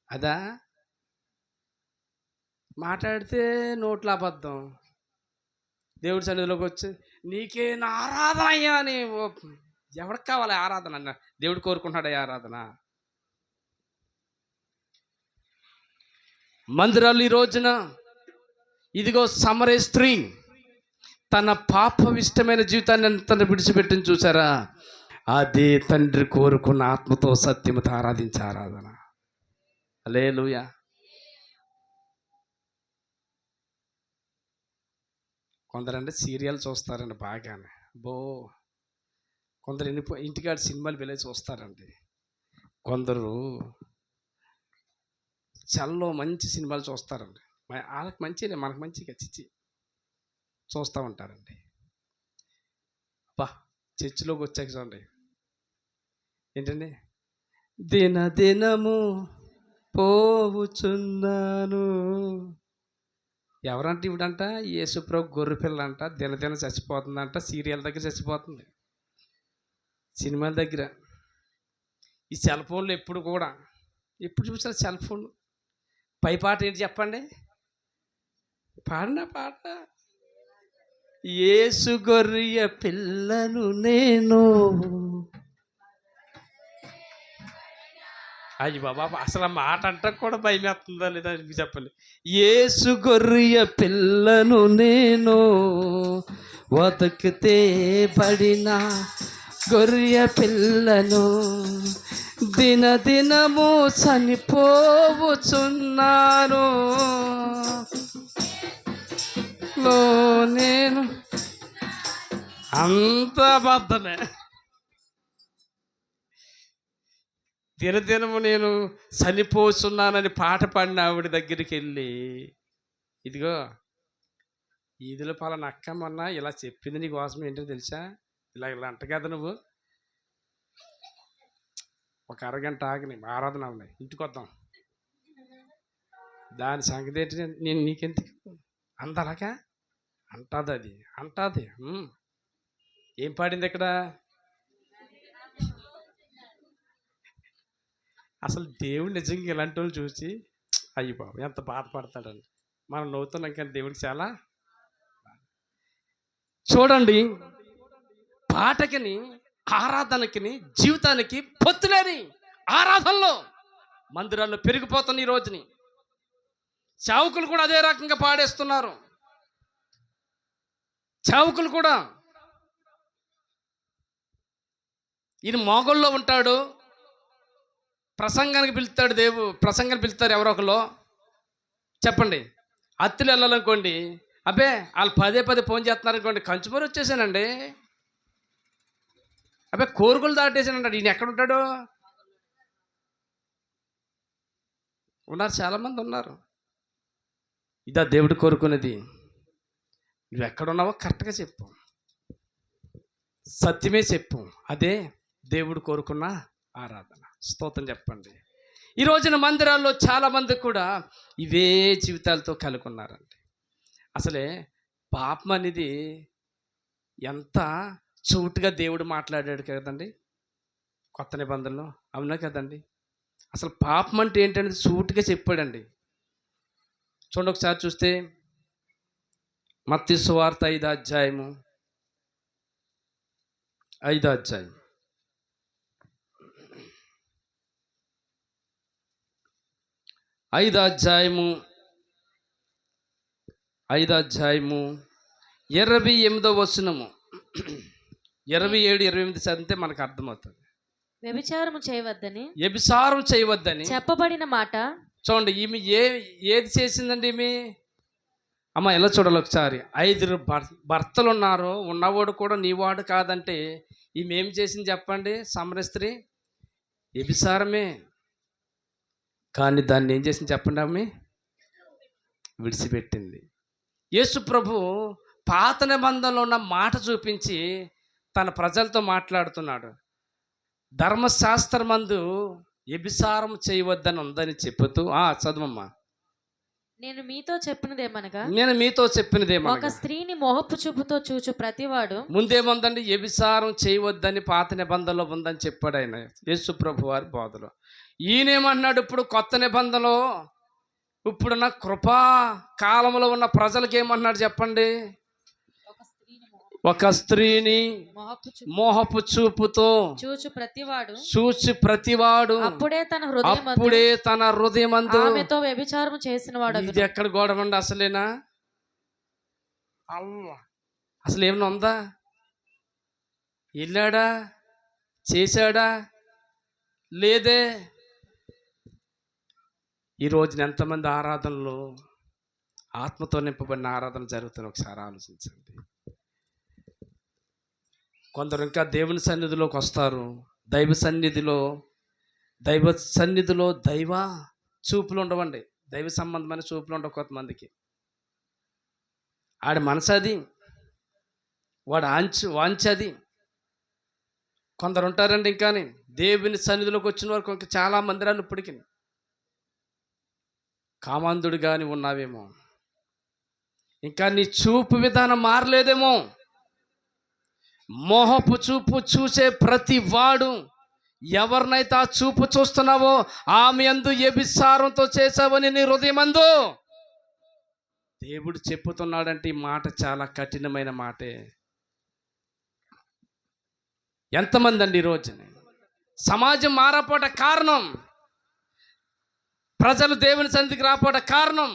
అదా? మాట్లాడితే నోట్లో అబద్ధం, దేవుడి సన్నిధిలోకి వచ్చి నీకే నా ఆరాధన అయ్యా అని. ఎవరికి కావాలి ఆరాధన? అన్న దేవుడు కోరుకుంటున్నాడు ఈ ఆరాధన. మందిరాలు ఈ రోజున ఇదిగో సమరే స్త్రీ తన పాపవిష్టమైన జీవితాన్ని ఎంత విడిచిపెట్టింది చూసారా? అదే తండ్రి కోరుకున్న ఆత్మతో సత్యముతో ఆరాధించే ఆరాధన. హల్లెలూయా. కొందరంటే సీరియల్ చూస్తారండి బాగానే. కొందరు ఇంటికాడ సినిమాలు వెళ్ళి చూస్తారండి. కొందరు చల్లో మంచి సినిమాలు చూస్తారండి. వాళ్ళకి మంచిదే, మనకు మంచిగా చిచ్చి చూస్తూ ఉంటారండి. చర్చిలోకి వచ్చాక చూడండి ఏంటండి, దినదినము పోవుచున్నాను. ఎవరంటే ఇవిడంట యేసుప్రభు గొర్రె పిల్ల అంట, దినదిన చచ్చిపోతుందంట. సీరియల్ దగ్గర చచ్చిపోతుంది, సినిమాల దగ్గర. ఈ సెల్ ఫోన్లు ఎప్పుడు కూడా, ఎప్పుడు చూసారు సెల్ ఫోన్. పై పాట ఏంటి చెప్పండి? పాడిన పాట, యేసు గొర్రె పిల్లను నేను. అయ్యి బాబా, అసలు ఆ మాట అంటే కూడా భయం వేస్తుందా లేదా చెప్పండి. యేసు గొర్రె పిల్లను నేను, వతకితే పడిన గొర్రె పిల్లను, దినదినము చనిపోవుచున్నాను నేను. అంత అబద్ధమే. దినదినము నేను చనిపోతున్నానని పాట పాడిన ఆవిడ దగ్గరికి వెళ్ళి, ఇదిగో ఈదుల పాలన అక్క మొన్న ఇలా చెప్పింది నీ కోసం ఏంటో తెలుసా, ఇలా అంట కదా, నువ్వు ఒక అరగంట ఆగి ఆరాధన ఉన్నాయి, ఇంటికి వద్దాం, దాని సంగతి ఏంటి నేను నీకెందుకు అందలాగా అంటుంది. అది అంటుంది. ఏం పాడింది ఇక్కడ? అసలు దేవుడు నిజంగా ఇలాంటి వాళ్ళు చూసి అయ్యి బాబు ఎంత బాధపడతాడండి. మనం నవ్వుతున్నాం కానీ దేవుడికి చాలా. చూడండి, పాటకిని ఆరాధనకిని జీవితానికి పొత్తులేని ఆరాధనలో మందిరాల్లో పెరిగిపోతున్న ఈ రోజుని చావుకులు కూడా అదే రకంగా పాడేస్తున్నారు. చావుకులు కూడా ఈయన మోగల్లో ఉంటాడు, ప్రసంగానికి పిలుస్తాడు. ప్రసంగానికి పిలుస్తారు ఎవరో ఒకరు చెప్పండి. అత్తులు వెళ్ళాలనుకోండి, అబ్బే వాళ్ళు పదే ఫోన్ చేస్తున్నారు అనుకోండి, కంచుమూరు వచ్చేసానండి, అబ్బే కోరుకులు దాటేసానంటాడు. ఈయన ఎక్కడ ఉంటాడు? ఉన్నారు, చాలామంది ఉన్నారు. ఇదా దేవుడు కోరుకునేది. నువ్వు ఎక్కడున్నావో కరెక్ట్గా చెప్పు, సత్యమే చెప్పు. అదే దేవుడు కోరుకున్న ఆరాధన. స్తోత్రం చెప్పండి. ఈ రోజున మందిరాల్లో చాలామంది కూడా ఇవే జీవితాలతో కలుగున్నారండి. అసలే పాపం అనేది ఎంత చోటుగా దేవుడు మాట్లాడాడు కదండి కొత్త నిబంధనలో, అవునా కదండి? అసలు పాపం అంటే ఏంటనేది సూటిగా చెప్పాడండి. చూడండి ఒకసారి చూస్తే మత్తయి సువార్త 5వ అధ్యాయము 5వ అధ్యాయం 5వ అధ్యాయము 28వ వచనము 27, 28 చదివితే మనకు అర్థమవుతుంది. వ్యభిచారము చేయవద్దని వ్యభిచారం చేయవద్దని చెప్పబడిన మాట. చూడండి, ఈమె ఏది చేసిందండి? ఈమె అమ్మ ఎలా చూడాలి ఒకసారి. 5 భర్తలు ఉన్నారు, ఉన్నవాడు కూడా నీవాడు కాదంటే ఈమె ఏం చేసింది చెప్పండి? సమరయ స్త్రీ వ్యభిచారమే, కానీ దాన్ని ఏం చేసింది చెప్పండి? ఆమె విడిచిపెట్టింది. యేసు ప్రభు పాత నిబంధనలో ఉన్న మాట చూపించి తన ప్రజలతో మాట్లాడుతున్నాడు. ధర్మశాస్త్రమందు వ్యభిచారం చేయవద్దని ఉందని చెబుతూ చదువమ్మా. నేను మీతో చెప్పినదేమనగా ఒక స్త్రీని మోహపు చూపుతో చూచు ప్రతివాడు. ముందేముందండి? వ్యభిచారం చేయవద్దని పాత నిబంధనలో ఉందని చెప్పాడు ఆయన, యేసు ప్రభు వారి బోధలో. ఈయనేమన్నాడు ఇప్పుడు కొత్త నిబంధనలో, ఇప్పుడున్న కృపా కాలంలో ఉన్న ప్రజలకు ఏమన్నాడు చెప్పండి? ఒక స్త్రీని మోహపు చూపుతో చూచి ప్రతివాడు అప్పుడే తన హృదయమందు ఆమెతో వ్యభిచారం చేసినవాడు. ఇది ఎక్కడ గొడవండి? అసలేనా? అసలు ఏమన్నా ఉందా? వెళ్ళాడా? చేశాడా? లేదే. ఈ రోజున ఎంతమంది ఆరాధనలు ఆత్మతో నింపబడిన ఆరాధన జరుగుతుంది ఒకసారి ఆలోచించండి. కొందరు ఇంకా దేవుని సన్నిధిలోకి వస్తారు, దైవ సన్నిధిలో దైవ చూపులు ఉండవండి, దైవ సంబంధమైన చూపులు ఉండవు కొంతమందికి. ఆడి మనసు అది, వాడు వాంచది. కొందరు ఉంటారండి ఇంకా దేవుని సన్నిధిలోకి వచ్చిన వరకు ఇంకా చాలా మందిరాలు ఇప్పటికి కామాంధుడు కానీ ఉన్నావేమో, ఇంకా నీ చూపు విధానం మారలేదేమో. మోహపు చూపు చూసే ప్రతి వాడు, ఎవరినైతే ఆ చూపు చూస్తున్నావో ఆమె యందు వ్యభిచారంతో చేసావని నీ హృదయమందు దేవుడు చెప్పుతున్నాడంటే ఈ మాట చాలా కఠినమైన మాటే. ఎంతమంది అండి ఈరోజు సమాజం మారపోట కారణం, ప్రజలు దేవుని సన్నిధికి రాపోట కారణం,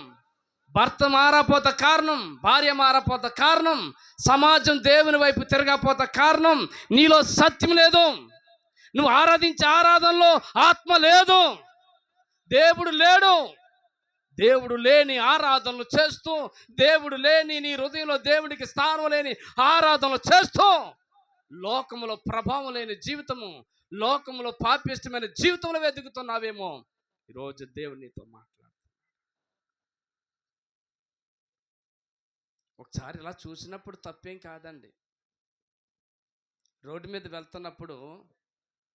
భర్త మారపోత కారణం, భార్య మారపోత కారణం, సమాజం దేవుని వైపు తిరగపోత కారణం నీలో సత్యం లేదు. నువ్వు ఆరాధించే ఆరాధనలో ఆత్మ లేదు, దేవుడు లేడు. దేవుడు లేని ఆరాధనలు చేస్తూ, దేవుడు లేని నీ హృదయంలో దేవుడికి స్థానం లేని ఆరాధనలు చేస్తూ, లోకములో ప్రభావం లేని జీవితము, లోకములో పాపిష్టమైన జీవితంలో వెతుకుతున్నావేమో. ఈరోజు దేవుడు నీతో మాట్లాడు. ఒకసారి ఇలా చూసినప్పుడు తప్పేం కాదండి. రోడ్డు మీద వెళ్తున్నప్పుడు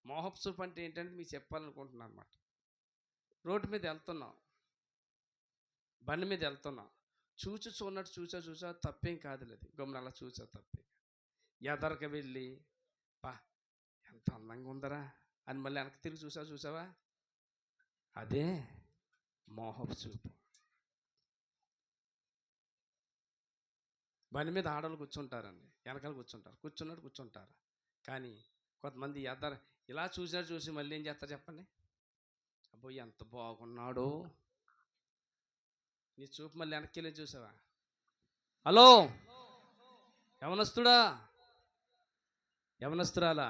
మోహపు చూపు అంటే ఏంటంటే మీకు చెప్పాలనుకుంటున్నాను అన్నమాట. రోడ్డు మీద వెళ్తున్నాం, బండి మీద వెళ్తున్నాం, చూన్నట్టు చూసా తప్పేం కాదులేదు, గమ్మున అలా చూసా తప్పే. ఎదరికి వెళ్ళి ఎంత అందంగా ఉందరా అని మళ్ళీ వెనక్కి తిరిగి చూసావా, అదే మోహపు చూపు. బండి మీద ఆడవాళ్ళు కూర్చుంటారండి, వెనకాల కూర్చుంటారు. కానీ కొంతమంది ఇలా చూసి మళ్ళీ ఏం చేస్తారు చెప్పండి? అబ్బో ఎంత బాగున్నాడో. నీ చూపు మళ్ళీ వెనక్కి వెళ్ళి చూసావా? హలో యవనస్తురాలా,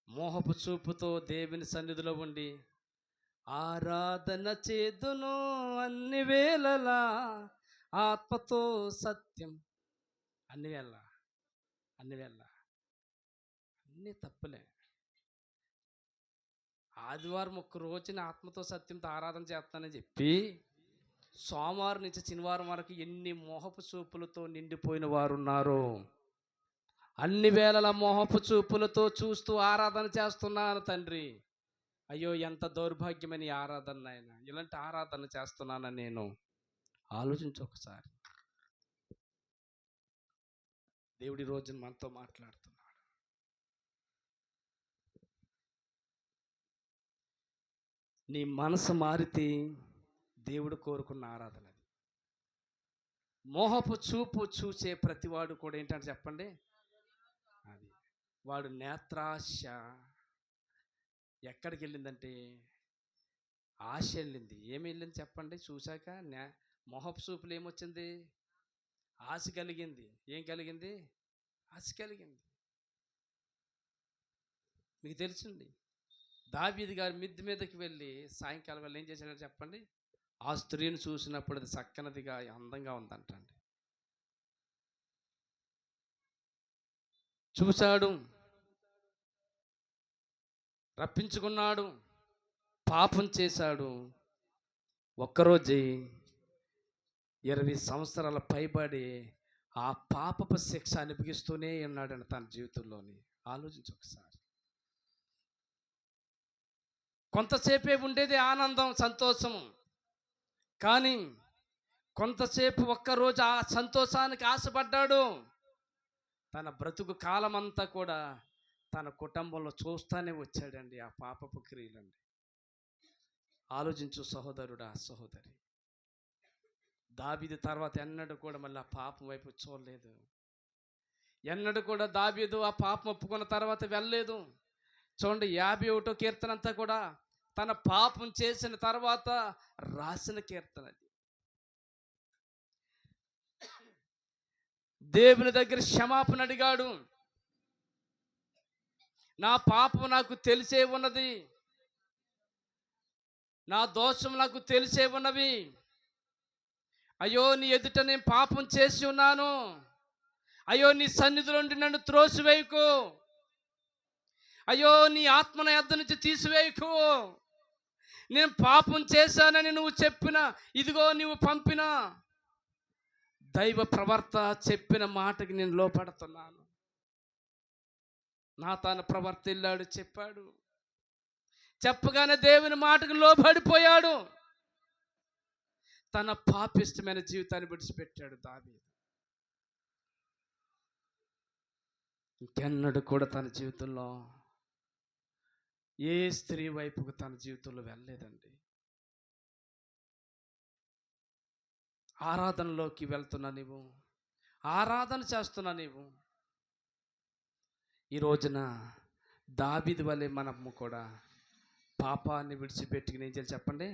మోహపు చూపుతో దేవుని సన్నిధిలో ఉండి ఆరాధన చేదును అన్ని వేళలా, ఆత్మతో సత్యం అన్ని వేళ అన్నీ తప్పులే. ఆదివారం ఒక్క రోజున ఆత్మతో సత్యంతో ఆరాధన చేస్తానని చెప్పి సోమవారం నుంచి శనివారం వరకు ఎన్ని మోహపు చూపులతో నిండిపోయిన వారు ఉన్నారు. అన్ని వేళల మోహపు చూపులతో చూస్తూ ఆరాధన చేస్తున్నాను తండ్రి. అయ్యో ఎంత దౌర్భాగ్యమైన ఆరాధన ఆయన, ఇలాంటి ఆరాధన చేస్తున్నానని నేను ఆలోచించు ఒకసారి. దేవుడి రోజున మనతో మాట్లాడుతున్నాడు. నీ మనసు మారితే దేవుడు కోరుకున్న ఆరాధన అది. మోహపు చూపు చూసే ప్రతివాడు కూడా ఏంటంటే చెప్పండి, అది వాడు నేత్రాశ ఎక్కడికి వెళ్ళిందంటే ఆశ వెళ్ళింది. ఏమి వెళ్ళింది చెప్పండి? చూశాక మోహపు చూపులు ఏమొచ్చింది? ఆశ కలిగింది. ఏం కలిగింది? ఆశ కలిగింది. మీకు తెలుసండి, దావీదు గారి మిద్ది మీదకి వెళ్ళి సాయంకాలం వెళ్ళి ఏం చేశాడో చెప్పండి, ఆ స్త్రీని చూసినప్పుడు అది చక్కనదిగా అందంగా ఉందంటండి. చూశాడు, రప్పించుకున్నాడు, పాపం చేశాడు. ఒక్కరోజే 20 సంవత్సరాల పైబడి ఆ పాపపు శిక్ష అనిపిస్తూనే ఉన్నాడండి తన జీవితంలోని. ఆలోచించు ఒకసారి. కొంతసేపే ఉండేది ఆనందం, సంతోషం. కానీ కొంతసేపు ఒక్కరోజు ఆ సంతోషానికి ఆశపడ్డాడు. తన బ్రతుకు కాలమంతా కూడా తన కుటుంబంలో చూస్తానే వచ్చాడండి ఆ పాపపు క్రియలండి. ఆలోచించు సహోదరుడా, సహోదరి. దావీదు తర్వాత ఎన్నడూ కూడా మళ్ళీ ఆ పాపం వైపు చూడలేదు. ఎన్నడూ కూడా దావీదు ఆ పాపం ఒప్పుకున్న తర్వాత వెళ్ళలేదు. చూడండి, 51వ కీర్తన అంతా కూడా తన పాపం చేసిన తర్వాత రాసిన కీర్తన అది. దేవుని దగ్గర క్షమాపణ అడిగాడు. నా పాపం నాకు తెలిసే ఉన్నది, నా దోషం నాకు తెలిసే ఉన్నవి. అయ్యో, నీ ఎదుట నేను పాపం చేసి ఉన్నాను. అయ్యో, నీ సన్నిధిలో నుండి నన్ను త్రోసివేయకు. అయ్యో, నీ ఆత్మన యొద్ద నుంచి తీసివేయకు. నేను పాపం చేశానని నువ్వు చెప్పిన, ఇదిగో నువ్వు పంపిన దైవ ప్రవర్త చెప్పిన మాటకి నేను లోపడుతున్నాను. నాతాను ప్రవర్త వెళ్ళాడు, చెప్పాడు. చెప్పగానే దేవుని మాటకు లోబడిపోయాడు. తన పాపిష్టమైన జీవితాన్ని విడిచిపెట్టాడు దావీదు. ఇంకెన్నడూ కూడా తన జీవితంలో ఏ స్త్రీ వైపుకు తన జీవితంలో వెళ్ళలేదండి. ఆరాధనలోకి వెళ్తున్నా నీవు, ఆరాధన చేస్తున్నా నీవు, ఈ రోజున దావీదు వలె మనము కూడా పాపాన్ని విడిచిపెట్టుకుని ఏం చేయాలి చెప్పండి?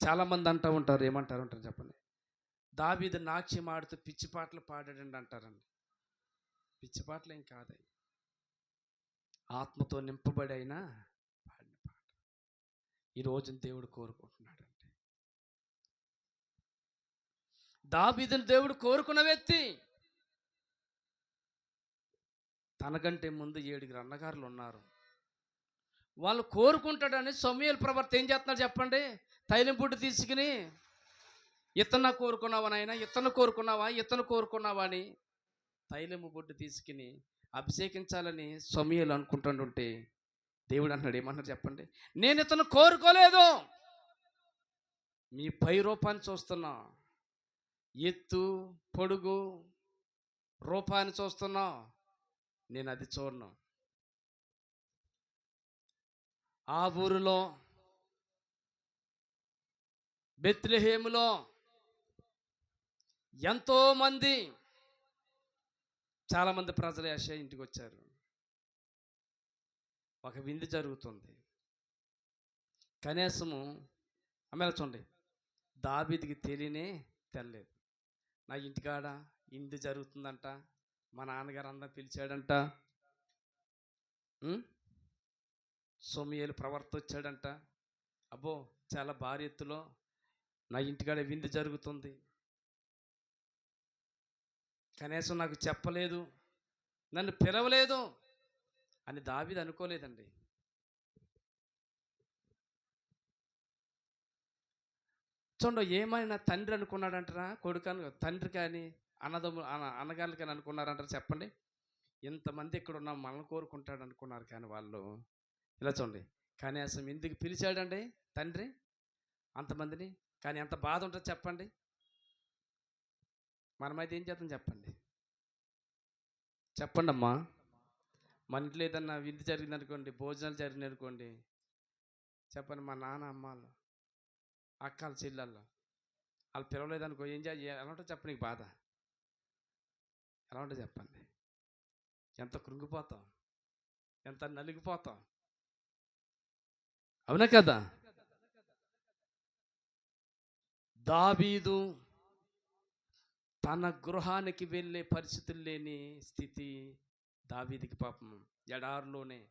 చాలామంది అంటూ ఉంటారు, ఏమంటారు ఉంటారు చెప్పండి, దావీదు నాట్యం ఆడుతూ పిచ్చి పాటలు పాడాడండి అంటారండి. పిచ్చి పాటలు ఏం కాదు, ఆత్మతో నింపబడి అయినా పాడిన పాట. ఈ రోజున దేవుడు కోరుకుంటున్నాడండి. దావీదుని దేవుడు కోరుకున్న వ్యక్తి. తనకంటే ముందు 7 అన్నగారులు ఉన్నారు. వాళ్ళు కోరుకుంటాడని సమూయేలు ప్రవర్త ఏం చేస్తున్నాడు చెప్పండి? తైలం పుట్టి తీసుకుని, ఇతను కోరుకున్నావా నాయన, ఇతను కోరుకున్నావా, ఇతను కోరుకున్నావా అని తైలము బొడ్డు తీసుకుని అభిషేకించాలని సమూయేలు అనుకుంటుంటే దేవుడు అంటున్నాడు, ఏమన్నాడు చెప్పండి? నేను ఇతను కోరుకోలేదు, మీ పై రూపాన్ని చూస్తున్నా, ఎత్తు పొడుగు రూపాన్ని చూస్తున్నా, నేను అది చూడను. ఆ ఊరిలో బెత్లెహేములో ఎంతోమంది, చాలామంది ప్రజలు యెషయా ఇంటికి వచ్చారు. ఒక విందు జరుగుతుంది. కనీసము ఆమె చూడండి, దావీదుకి తెలియలేదు. నా ఇంటికాడ విందు జరుగుతుందంట, మా నాన్నగారు అందరూ పిలిచాడంట, సమూయేలు ప్రవర్త వచ్చాడంట, అబ్బో చాలా భారీ ఎత్తులో నా ఇంటికాడ విందు జరుగుతుంది, కనీసం నాకు చెప్పలేదు, నన్ను పిలవలేదు అని దావీదు అనుకోలేదండి. చూడండి, ఏమైనా తండ్రి అనుకున్నాడంటారా, కొడుకు తండ్రి కానీ అన్నగారులు కానీ అనుకున్నారంటారా చెప్పండి? ఇంతమంది ఇక్కడ ఉన్న మనల్ని కోరుకుంటాడు అనుకున్నారు, కానీ వాళ్ళు ఇలా చూడండి, కనీసం ఎందుకు పిలిచాడండి తండ్రి అంతమందిని? కానీ ఎంత బాధ ఉంటుంది చెప్పండి. మనమైతే ఏం చేద్దాం చెప్పండి? చెప్పండి అమ్మా. మన ఇంట్లో ఏదన్నా విందు జరిగింది అనుకోండి, భోజనాలు జరిగింది అనుకోండి, చెప్పండి, మా నాన్న అమ్మాళ్ళు అక్కలు చెల్లెళ్ళు వాళ్ళు పిలవలేదనుకో ఏం చేయాలి? ఎలా ఉంటుంది చెప్పండి? నీకు బాధ ఎలా ఉంటుంది చెప్పండి? ఎంత కృంగిపోతాం, ఎంత నలిగిపోతాం, అవునా కదా? దావీదు తన గృహానికి వెళ్ళే పరిస్థితులు లేని స్థితి దావీదుకి. పాపం ఎడారిలోనే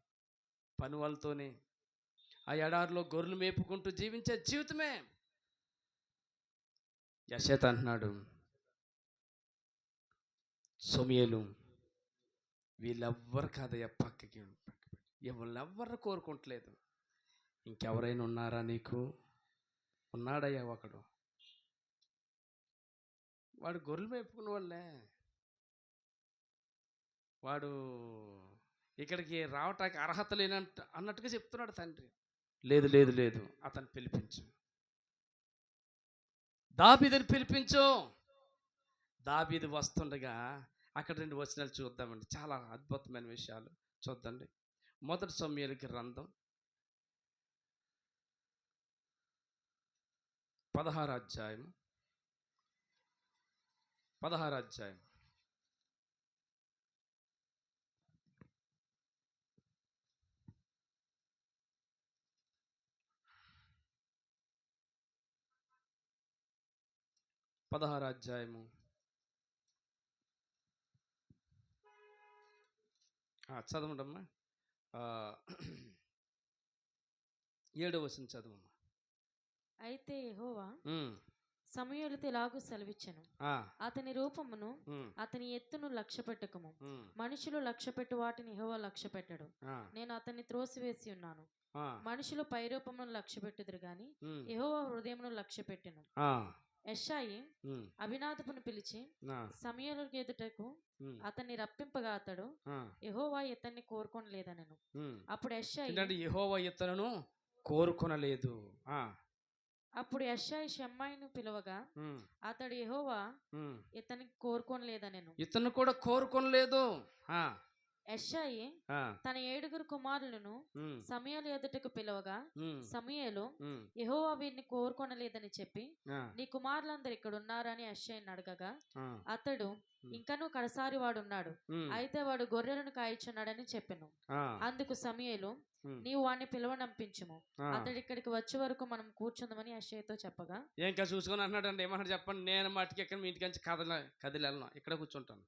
పని వాళ్ళతోనే ఆ ఎడారిలో గొర్రెలు మేపుకుంటూ జీవించే జీవితమే. యెషయా అంటున్నాడు, సమూయేలు వీళ్ళెవ్వరు కాదయ్యా, పక్కకి ఎవరెవ్వరు కోరుకుంటలేదు. ఇంకెవరైనా ఉన్నారా నీకు? ఉన్నాడయ్యా ఒకడు, వాడు గొర్రెలు మేపుకున్న వాళ్ళే. వాడు ఇక్కడికి రావటానికి అర్హత లేనంట అన్నట్టుగా చెప్తున్నాడు తండ్రి. లేదు లేదు లేదు, అతను పిలిపించు, దావీదుని పిలిపించు. దావీదు వస్తుండగా అక్కడ 2 వచనాలు చూద్దామండి, చాలా అద్భుతమైన విషయాలు చూద్దండి. 1 సమూయేలు గ్రంథం 16వ అధ్యాయం 16వ అధ్యాయం 16వ అధ్యాయము చదవండమ్మా. 7వ వచనం చదవమ్మా. అయితే యెహోవా సమూయేలుతో ఇలాగు సెలవిచ్చెను, అతని రూపమును అతని ఎత్తును లక్ష్య పెట్టుకుము. మనుషులు లక్ష్య పెట్టు వాటిని యెహోవా లక్ష్య పెట్టడు. నేను అతన్ని త్రోసివేసి ఉన్నాను. మనుషులు పైరూపమును లక్ష్య పెట్టుదురు గాని యెహోవా హృదయమును లక్ష్య పెట్టెను. యెషయి అబీనాదాబును పిలిచి సమూయేలు ఎదుటకు అతన్ని రప్పింపగా అతడు యెహోవా ఇతన్ని కోరుకొనలేదనెను. అప్పుడు యెహోవా ఇతను కోరుకొనలేదు. అప్పుడు యెషయి షమ్మాయిను పిలువగా అతడు యెహోవా ఇతన్ని కోరుకొనలేదనెను. ఇతను కూడా కోరుకొనలేదు. యెషయి తన 7 కుమారులను సమూయేలు ఎదుటకు పిలువగా సమూయేలు యెహోవా వీరిని కోరుకొనలేదని చెప్పి, నీ కుమారులందరూ ఇక్కడ ఉన్నారని యెషయిని అడగగా అతడు, ఇంకనూ కడసారి వాడున్నాడు, అయితే వాడు గొర్రెలను కాయిచున్నాడని చెప్పెను. అందుకు సమూయేలు, నీవు వాడిని పిలువనంపించుము, అతడు ఇక్కడికి వచ్చే వరకు మనం కూర్చుందామని యెషయితో చెప్పగా, ఇంకా చూసుకొని అన్నాడండి, ఏమన్నాడు చెప్పండి, నేను మట్టికి ఎక్కడ మీ ఇంటికి నుంచి కదిలి వెళ్ళను, ఇక్కడ కూర్చుంటాను.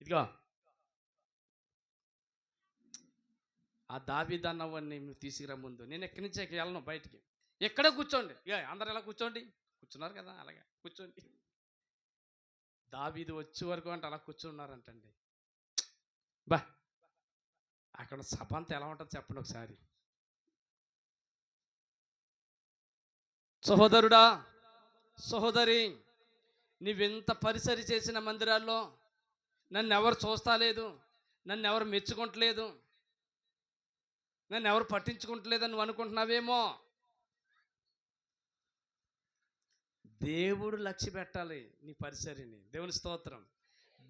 ఇదిగో ఆ దావీదు అన్నవాడిని తీసుకురా ముందు, నేను ఎక్కడి నుంచి వెళ్ళను బయటికి, ఎక్కడ కూర్చోండి, ఇక అందరు ఎలా కూర్చోండి, కూర్చున్నారు కదా అలాగే కూర్చోండి. దావీదు వచ్చే వరకు అంటే అలా కూర్చున్నారంటండి. బా అక్కడ సభ అంతా ఎలా ఉంటుంది చెప్పండి ఒకసారి. సహోదరుడా, సహోదరి, నువ్వెంత పరిసరి చేసిన మందిరాల్లో నన్ను ఎవరు చూస్తా లేదు, నన్ను ఎవరు మెచ్చుకుంటలేదు, నన్ను ఎవరు పట్టించుకుంటలేదని నువ్వు అనుకుంటున్నావేమో. దేవుడు లక్ష్య పెట్టాలి నీ పరిసరిని. దేవుని స్తోత్రం.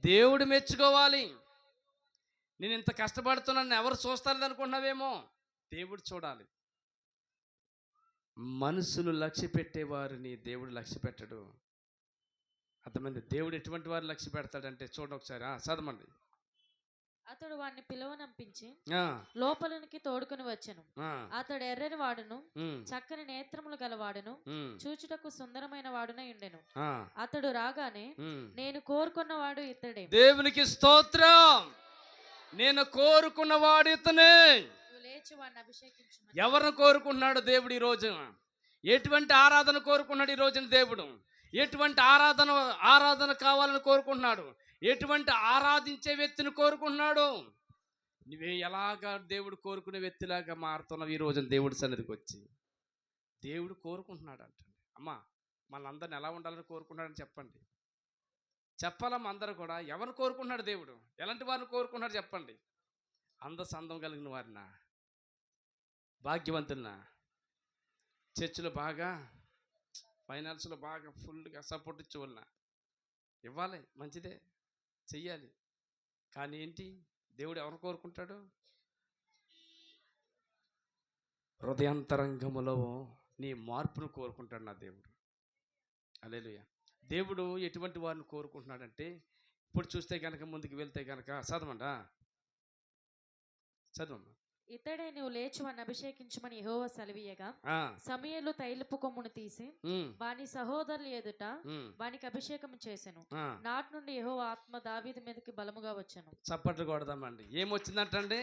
దేవుడు మెచ్చుకోవాలి. నేను ఇంత కష్టపడుతున్నాను ఎవరు చూస్తారని అనుకుంటున్నావేమో, దేవుడు చూడాలి. మనుషులు లక్ష్య పెట్టేవారిని దేవుడు లక్ష్య పెట్టడు. అర్థమైంది. దేవుడు ఎటువంటి వారు లక్ష్య పెడతాడంటే చూడండి ఒకసారి, చదవండి. అతడు వాడిని పిలువనంపించి లోపలికి తోడుకుని వచ్చెను. అతడు ఎర్రని వాడును, చక్కని నేత్రములు గలవాడును, చూచుటకు సుందరమైన వాడునై ఉండెను. అతడు రాగానే, నేను కోరుకున్నవాడు ఇతడే. దేవునికి స్తోత్రం. నేను కోరుకున్నవాడు ఇతనే. లేచి వాడిని అభిషేకించు. ఎవరిని కోరుకుంటున్నాడు దేవుడు ఈ రోజు? ఎటువంటి ఆరాధన కోరుకున్నాడు ఈ రోజున దేవుడు? ఎటువంటి ఆరాధన కావాలని కోరుకుంటున్నాడు? ఎటువంటి ఆరాధించే వ్యక్తిని కోరుకుంటున్నాడు? నువ్వే ఎలాగా దేవుడు కోరుకునే వ్యక్తిలాగా మారుతున్నావు ఈ రోజున దేవుడి సన్నిధికి వచ్చి? దేవుడు కోరుకుంటున్నాడు అంటండి. అమ్మా, మనందరిని ఎలా ఉండాలని కోరుకుంటున్నాడని చెప్పండి. చెప్పాలమ్మా అందరూ కూడా. ఎవరు కోరుకుంటున్నాడు దేవుడు? ఎలాంటి వారిని కోరుకుంటున్నాడు చెప్పండి. అందం కలిగిన వారినా, భాగ్యవంతులనా, చర్చిలో బాగా ఫైనాన్స్లో బాగా ఫుల్గా సపోర్ట్ ఇచ్చేవాళ్ళనా? ఇవ్వాలి, మంచిదే, చెయ్యాలి. కానీ ఏంటి, దేవుడు ఎవరు కోరుకుంటాడు? హృదయాంతరంగములో నీ మార్పును కోరుకుంటాడు నా దేవుడు. హల్లెలూయా. దేవుడు ఎటువంటి వారిని కోరుకుంటున్నాడంటే, ఇప్పుడు చూస్తే కనుక, ముందుకు వెళ్తే కనుక చదవమ్మా. ఇతడే నువ్వు లేచువని అభిషేకించమని యెహోవా సెలవీయగా ఆ, సమూయేలు తైలపు కొమ్మును తీసి ఉమ్, వాని సహోదరుల ఎదుట ఉమ్, వానికి అభిషేకం చేసెను. ఆ. నాటి నుండి యెహోవా ఆత్మ దావీదు మీదకి బలముగా వచ్చెను. చప్పట్లు కొడదామండి. ఏమొచ్చిందంటండి?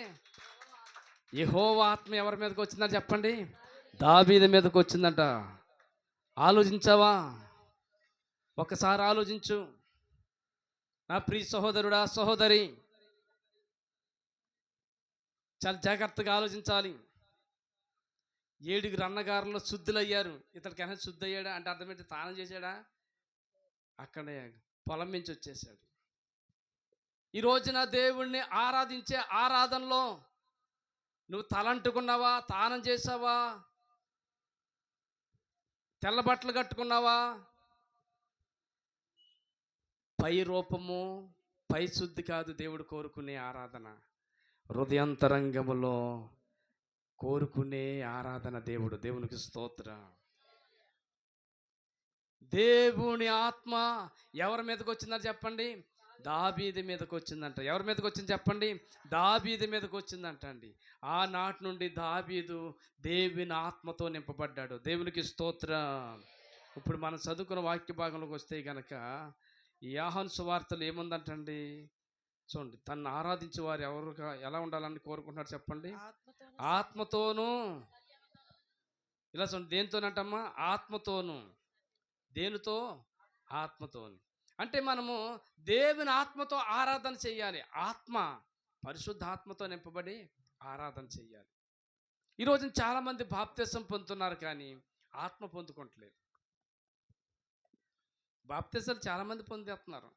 యెహోవా ఆత్మ ఎవరి మీదకి వచ్చిందంట చెప్పండి? దావీదు మీదకి వచ్చిందంట. ఆలోచించావా? ఒకసారి ఆలోచించు నా ప్రియ సహోదరుడా, సహోదరి. చాలా జాగ్రత్తగా ఆలోచించాలి. 7 అన్నగారులు శుద్ధులయ్యారు. ఇతడికైనా శుద్ధి అయ్యాడా అంటే అర్థం ఏంటి? తానం చేశాడా? అక్కడే పొలం నుంచి వచ్చేసాడు. ఈ రోజున దేవుణ్ణి ఆరాధించే ఆరాధనలో నువ్వు తలంటుకున్నావా? తానం చేసావా? తెల్ల బట్టలు కట్టుకున్నావా? పై రూపము, పై శుద్ధి కాదు దేవుడు కోరుకునే ఆరాధన. హృదయాంతరంగములో కోరుకునే ఆరాధన దేవుడు. దేవునికి స్తోత్రం. దేవుని ఆత్మ ఎవరి మీదకి వచ్చిందని చెప్పండి? దావీదు మీదకి వచ్చిందంట. ఎవరి మీదకి వచ్చింది చెప్పండి? దావీదు మీదకి వచ్చిందంట అండి. ఆనాటి నుండి దావీదు దేవుని ఆత్మతో నింపబడ్డాడు. దేవునికి స్తోత్రం. ఇప్పుడు మనం చదువుకున్న వాక్య భాగంలోకి వస్తే గనక ఈ యోహాను సువార్తలు ఏముందంటండి? చూడండి, తను ఆరాధించే వారు ఎవరు ఎలా ఉండాలని కోరుకుంటున్నారు చెప్పండి? ఆత్మతోనూ. ఇలా చూడండి, దేనితోనంటమ్మా? ఆత్మతోను. దేనితో? ఆత్మతోను. అంటే మనము దేవుని ఆత్మతో ఆరాధన చెయ్యాలి. ఆత్మ, పరిశుద్ధ ఆత్మతో నింపబడి ఆరాధన చెయ్యాలి. ఈరోజు చాలామంది బాప్తిసం పొందుతున్నారు కానీ ఆత్మ పొందుకోవట్లేదు. బాప్తిసాలు చాలామంది పొందేస్తున్నారు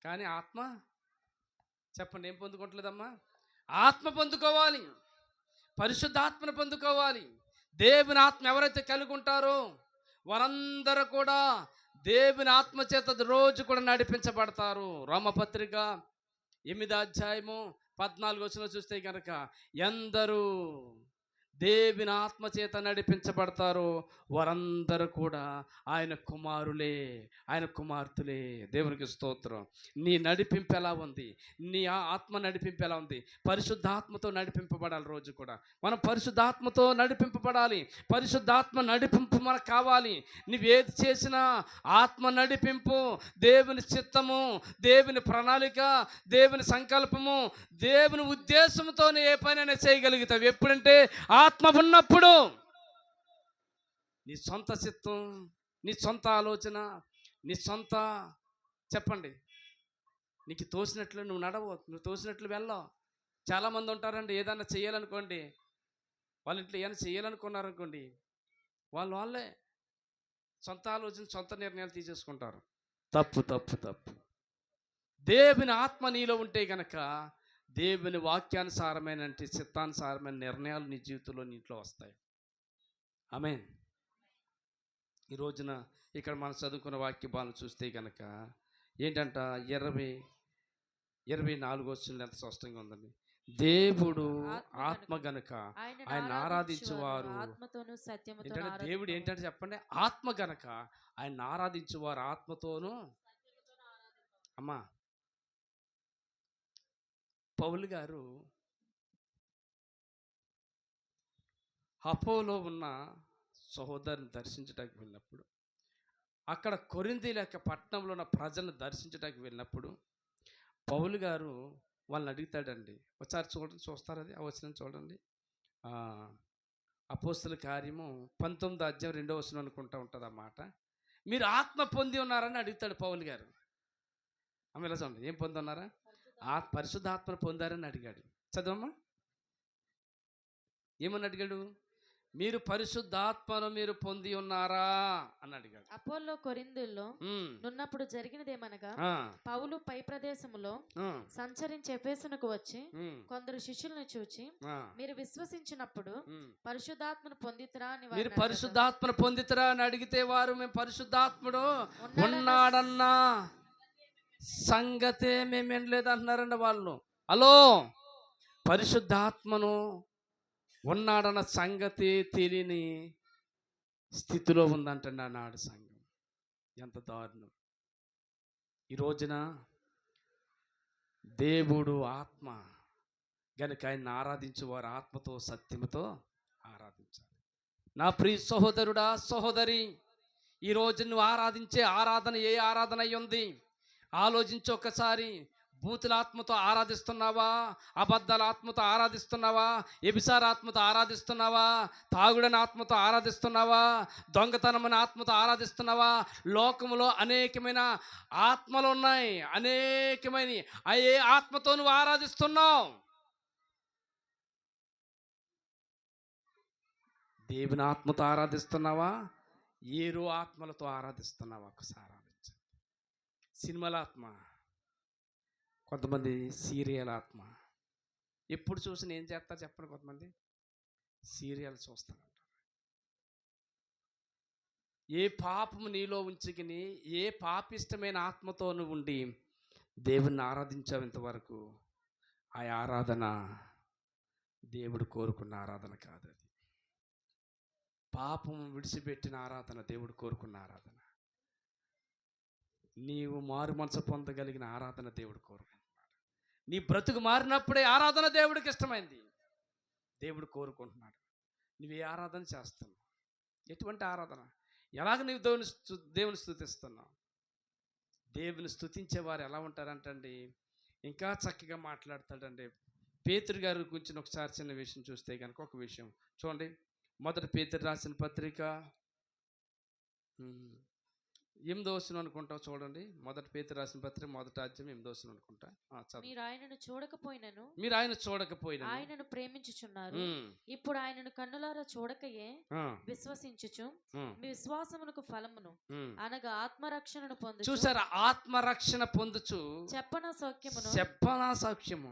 కానీ ఆత్మ చెప్పండి ఏం పొందుకోవట్లేదమ్మా? ఆత్మ పొందుకోవాలి, పరిశుద్ధాత్మను పొందుకోవాలి. దేవుని ఆత్మ ఎవరైతే కలిగి ఉంటారో వారందరూ కూడా దేవుని ఆత్మ చేత రోజు కూడా నడిపించబడతారు. రోమపత్రిక 8:14 చూస్తే కనుక ఎందరూ దేవుని ఆత్మ చేత నడిపించబడతారు వారందరూ కూడా ఆయన కుమారులే, ఆయన కుమార్తెలే. దేవునికి స్తోత్రం. నీ నడిపింపు ఎలా ఉంది? నీ ఆత్మ నడిపింపు ఎలా ఉంది? పరిశుద్ధాత్మతో నడిపింపబడాలి. రోజు కూడా మనం పరిశుద్ధాత్మతో నడిపింపబడాలి. పరిశుద్ధాత్మ నడిపింపు మనకు కావాలి. నువ్వేది చేసినా ఆత్మ నడిపింపు, దేవుని చిత్తము, దేవుని ప్రణాళిక, దేవుని సంకల్పము, దేవుని ఉద్దేశంతోనే ఏ పనైనా చేయగలుగుతావు. ఎప్పుడంటే ఆత్మ ఉన్నప్పుడు. నీ సొంత చిత్తం, నీ సొంత ఆలోచన, నీ సొంత చెప్పండి నీకు తోసినట్లు నువ్వు నడవు, నువ్వు తోసినట్లు వెళ్ళవు. చాలామంది ఉంటారండి, ఏదైనా చేయాలనుకోండి, వాళ్ళ ఇంట్లో ఏమైనా చేయాలనుకున్నారనుకోండి, వాళ్ళే సొంత ఆలోచన, సొంత నిర్ణయాలు తీసేసుకుంటారు. తప్పు తప్పు తప్పు. దేవుని ఆత్మ నీలో ఉంటే గనక దేవుని వాక్యానుసారమైన చిత్తానుసారమైన నిర్ణయాలు నీ జీవితంలో నీటిలో వస్తాయి. ఆమేన్. ఈ రోజున ఇక్కడ మనం చదువుకున్న వాక్య భాగం చూస్తే కనుక ఏంటంట 24 ఎంత స్పష్టంగా ఉందండి. దేవుడు ఆత్మ గనుక ఆయన ఆరాధించువారు ఏంటంటే దేవుడు ఏంటంటే చెప్పండి, ఆత్మ గనక ఆయన ఆరాధించువారు ఆత్మతోనూ. అమ్మా, పౌలు గారు అపోలో ఉన్న సహోదరుని దర్శించడానికి వెళ్ళినప్పుడు, అక్కడ కొరింథీ లేక పట్టణంలో ఉన్న ప్రజలను దర్శించడానికి వెళ్ళినప్పుడు పౌలు గారు వాళ్ళని అడుగుతాడండి. ఒకసారి చూస్తారు అది ఆ వచనం చూడండి. అపోస్తుల కార్యము 19:2 అనుకుంటా ఉంటుంది అన్నమాట. మీరు ఆత్మ పొంది ఉన్నారని అడుగుతాడు పౌలు గారు. ఆమె ఇలా చూడండి, ఏం పొంది ఉన్నారా? పరిశుద్ధాత్మను పొందారని అడిగాడు. చదవమ్మా, ఏమని అడిగాడు? మీరు పరిశుద్ధాత్మను మీరు పొంది ఉన్నారా అని అడిగాడు. అపోల్లో కొరింథీలో నున్నప్పుడు జరిగినదేమనగా, పౌలు పై ప్రదేశములో సంచరించి ఎఫెసునకు వచ్చి కొందరు శిష్యులను చూచి, మీరు విశ్వసించినప్పుడు పరిశుద్ధాత్మను పొందితరా అని, మీరు పరిశుద్ధాత్మను పొందితరా అని అడిగితే వారు మేము పరిశుద్ధాత్ముడు ఉన్నాడన్న సంగతే మేము వినలేదు అంటున్నారండి వాళ్ళు. హలో, పరిశుద్ధాత్మను ఉన్నాడన్న సంగతి తెలియని స్థితిలో ఉందంటండి ఆనాడు సంఘం. ఎంత దారుణం! ఈ రోజున దేవుడు ఆత్మ, గనుక ఆయన్ని ఆరాధించు వారు ఆత్మతో సత్యముతో ఆరాధించాలి. నా ప్రియ సహోదరుడా, సహోదరి, ఈరోజు నువ్వు ఆరాధించే ఆరాధన ఏ ఆరాధన అయి ఉంది ఆలోచించి ఒక్కసారి. బూతుల ఆత్మతో ఆరాధిస్తున్నావా? అబద్ధాల ఆత్మతో ఆరాధిస్తున్నావా? ఎబిసార ఆత్మతో ఆరాధిస్తున్నావా? తాగుడని ఆత్మతో ఆరాధిస్తున్నావా? దొంగతనమైన ఆత్మతో ఆరాధిస్తున్నావా? లోకములో అనేకమైన ఆత్మలు ఉన్నాయి, అనేకమైన ఏ ఆత్మతో నువ్వు ఆరాధిస్తున్నావు? దేవుని ఆత్మతో ఆరాధిస్తున్నావా? ఏరో ఆత్మలతో ఆరాధిస్తున్నావా? ఒకసారి ఆలోచించండి. సినిమాల ఆత్మ, కొంతమంది సీరియల్ ఆత్మ. ఎప్పుడు చూసి ఏం చేస్తారు చెప్పండి? కొంతమంది సీరియల్ చూస్తారంటారు. ఏ పాపము నీలో ఉంచుకుని ఏ పాపిష్టమైన ఆత్మతో నువ్వు ఉండి దేవుణ్ణి ఆరాధించావు ఇంతవరకు, ఆ ఆరాధన దేవుడు కోరుకున్న ఆరాధన కాదు. అది పాపం విడిచిపెట్టిన ఆరాధన దేవుడు కోరుకున్న ఆరాధన. నీవు మారు మనసు పొందగలిగిన ఆరాధన దేవుడు కోరుకుంటున్నాడు. నీ బ్రతుకు మారినప్పుడే ఆరాధన దేవుడికి ఇష్టమైంది, దేవుడు కోరుకుంటున్నాడు. నువ్వు ఏ ఆరాధన చేస్తున్నావు? ఎటువంటి ఆరాధన? ఎలాగ నువ్వు దేవుని స్తుతిస్తున్నావు? దేవుని స్తుతించేవారు ఎలా ఉంటారంటండి, ఇంకా చక్కగా మాట్లాడతాడండి. పేతురు గారి గురించి ఒకసారి చిన్న విషయం చూస్తే కనుక, ఒక విషయం చూడండి. మొదటి పేతురు రాసిన పత్రిక 8వ వచనం అనుకుంటా, చూడండి. మొదటి పేతురు రాసిన పత్రిక 1వ అధ్యాయం 8వ వచనం అనుకుంటా. మీరు ఆయనను చూడకపోయినను, మీరు ఆయన చూడకపోయినను ఆయనను ప్రేమించుచున్నారు. ఇప్పుడు ఆయనను కన్నులారా చూడకయే విశ్వసించుచు మీ విశ్వాసమునకు ఫలమును అనగా ఆత్మరక్షణను పొందుచు. చూసారా? ఆత్మరక్షణ పొందుచు చెప్పనా సౌఖ్యము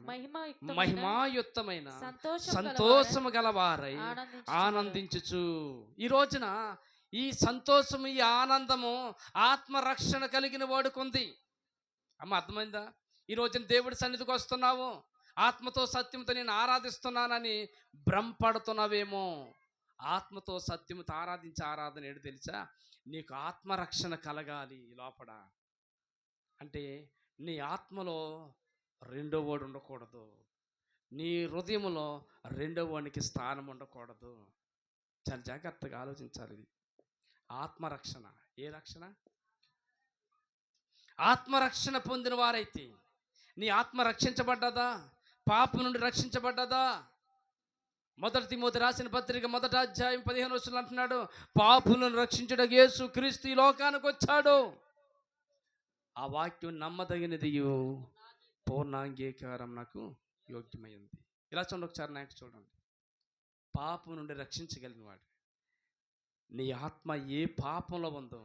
మహిమాయుక్తమైన సంతోషము గలవారై ఆనందించుచు. ఈ రోజున ఈ సంతోషము, ఈ ఆనందము ఆత్మరక్షణ కలిగిన వాడుకుంది. అమ్మ, అర్థమైందా? ఈ రోజున దేవుడి సన్నిధికి వస్తున్నావు, ఆత్మతో సత్యంతో నేను ఆరాధిస్తున్నానని భ్రమపడుతున్నావేమో. ఆత్మతో సత్యముతో ఆరాధించే ఆరాధన ఏంటి తెలుసా? నీకు ఆత్మరక్షణ కలగాలి లోపల. అంటే నీ ఆత్మలో రెండో వాడు ఉండకూడదు, నీ హృదయంలో రెండో వాడికి స్థానం ఉండకూడదు. చాలా జాగ్రత్తగా ఆలోచించాలి. ఇది ఆత్మరక్షణ. ఏ రక్షణ? ఆత్మరక్షణ పొందిన వారైతే నీ ఆత్మ రక్షించబడ్డదా? పాపం నుండి రక్షించబడ్డదా? మొదటి తిమోతి రాసిన పత్రిక 1వ అధ్యాయం 15వ వచనం అంటున్నాడు, పాపులను రక్షించుటకు యేసు క్రీస్తు ఈ లోకానికి వచ్చాడు. ఆ వాక్యం నమ్మదగినది, పూర్ణాంగీకారం నాకు యోగ్యమైంది. ఇలా చూడండి ఒకసారి, నాకు చూడండి. పాపం నుండి రక్షించగలిగిన వాడు. నీ ఆత్మ ఏ పాపంలో ఉందో,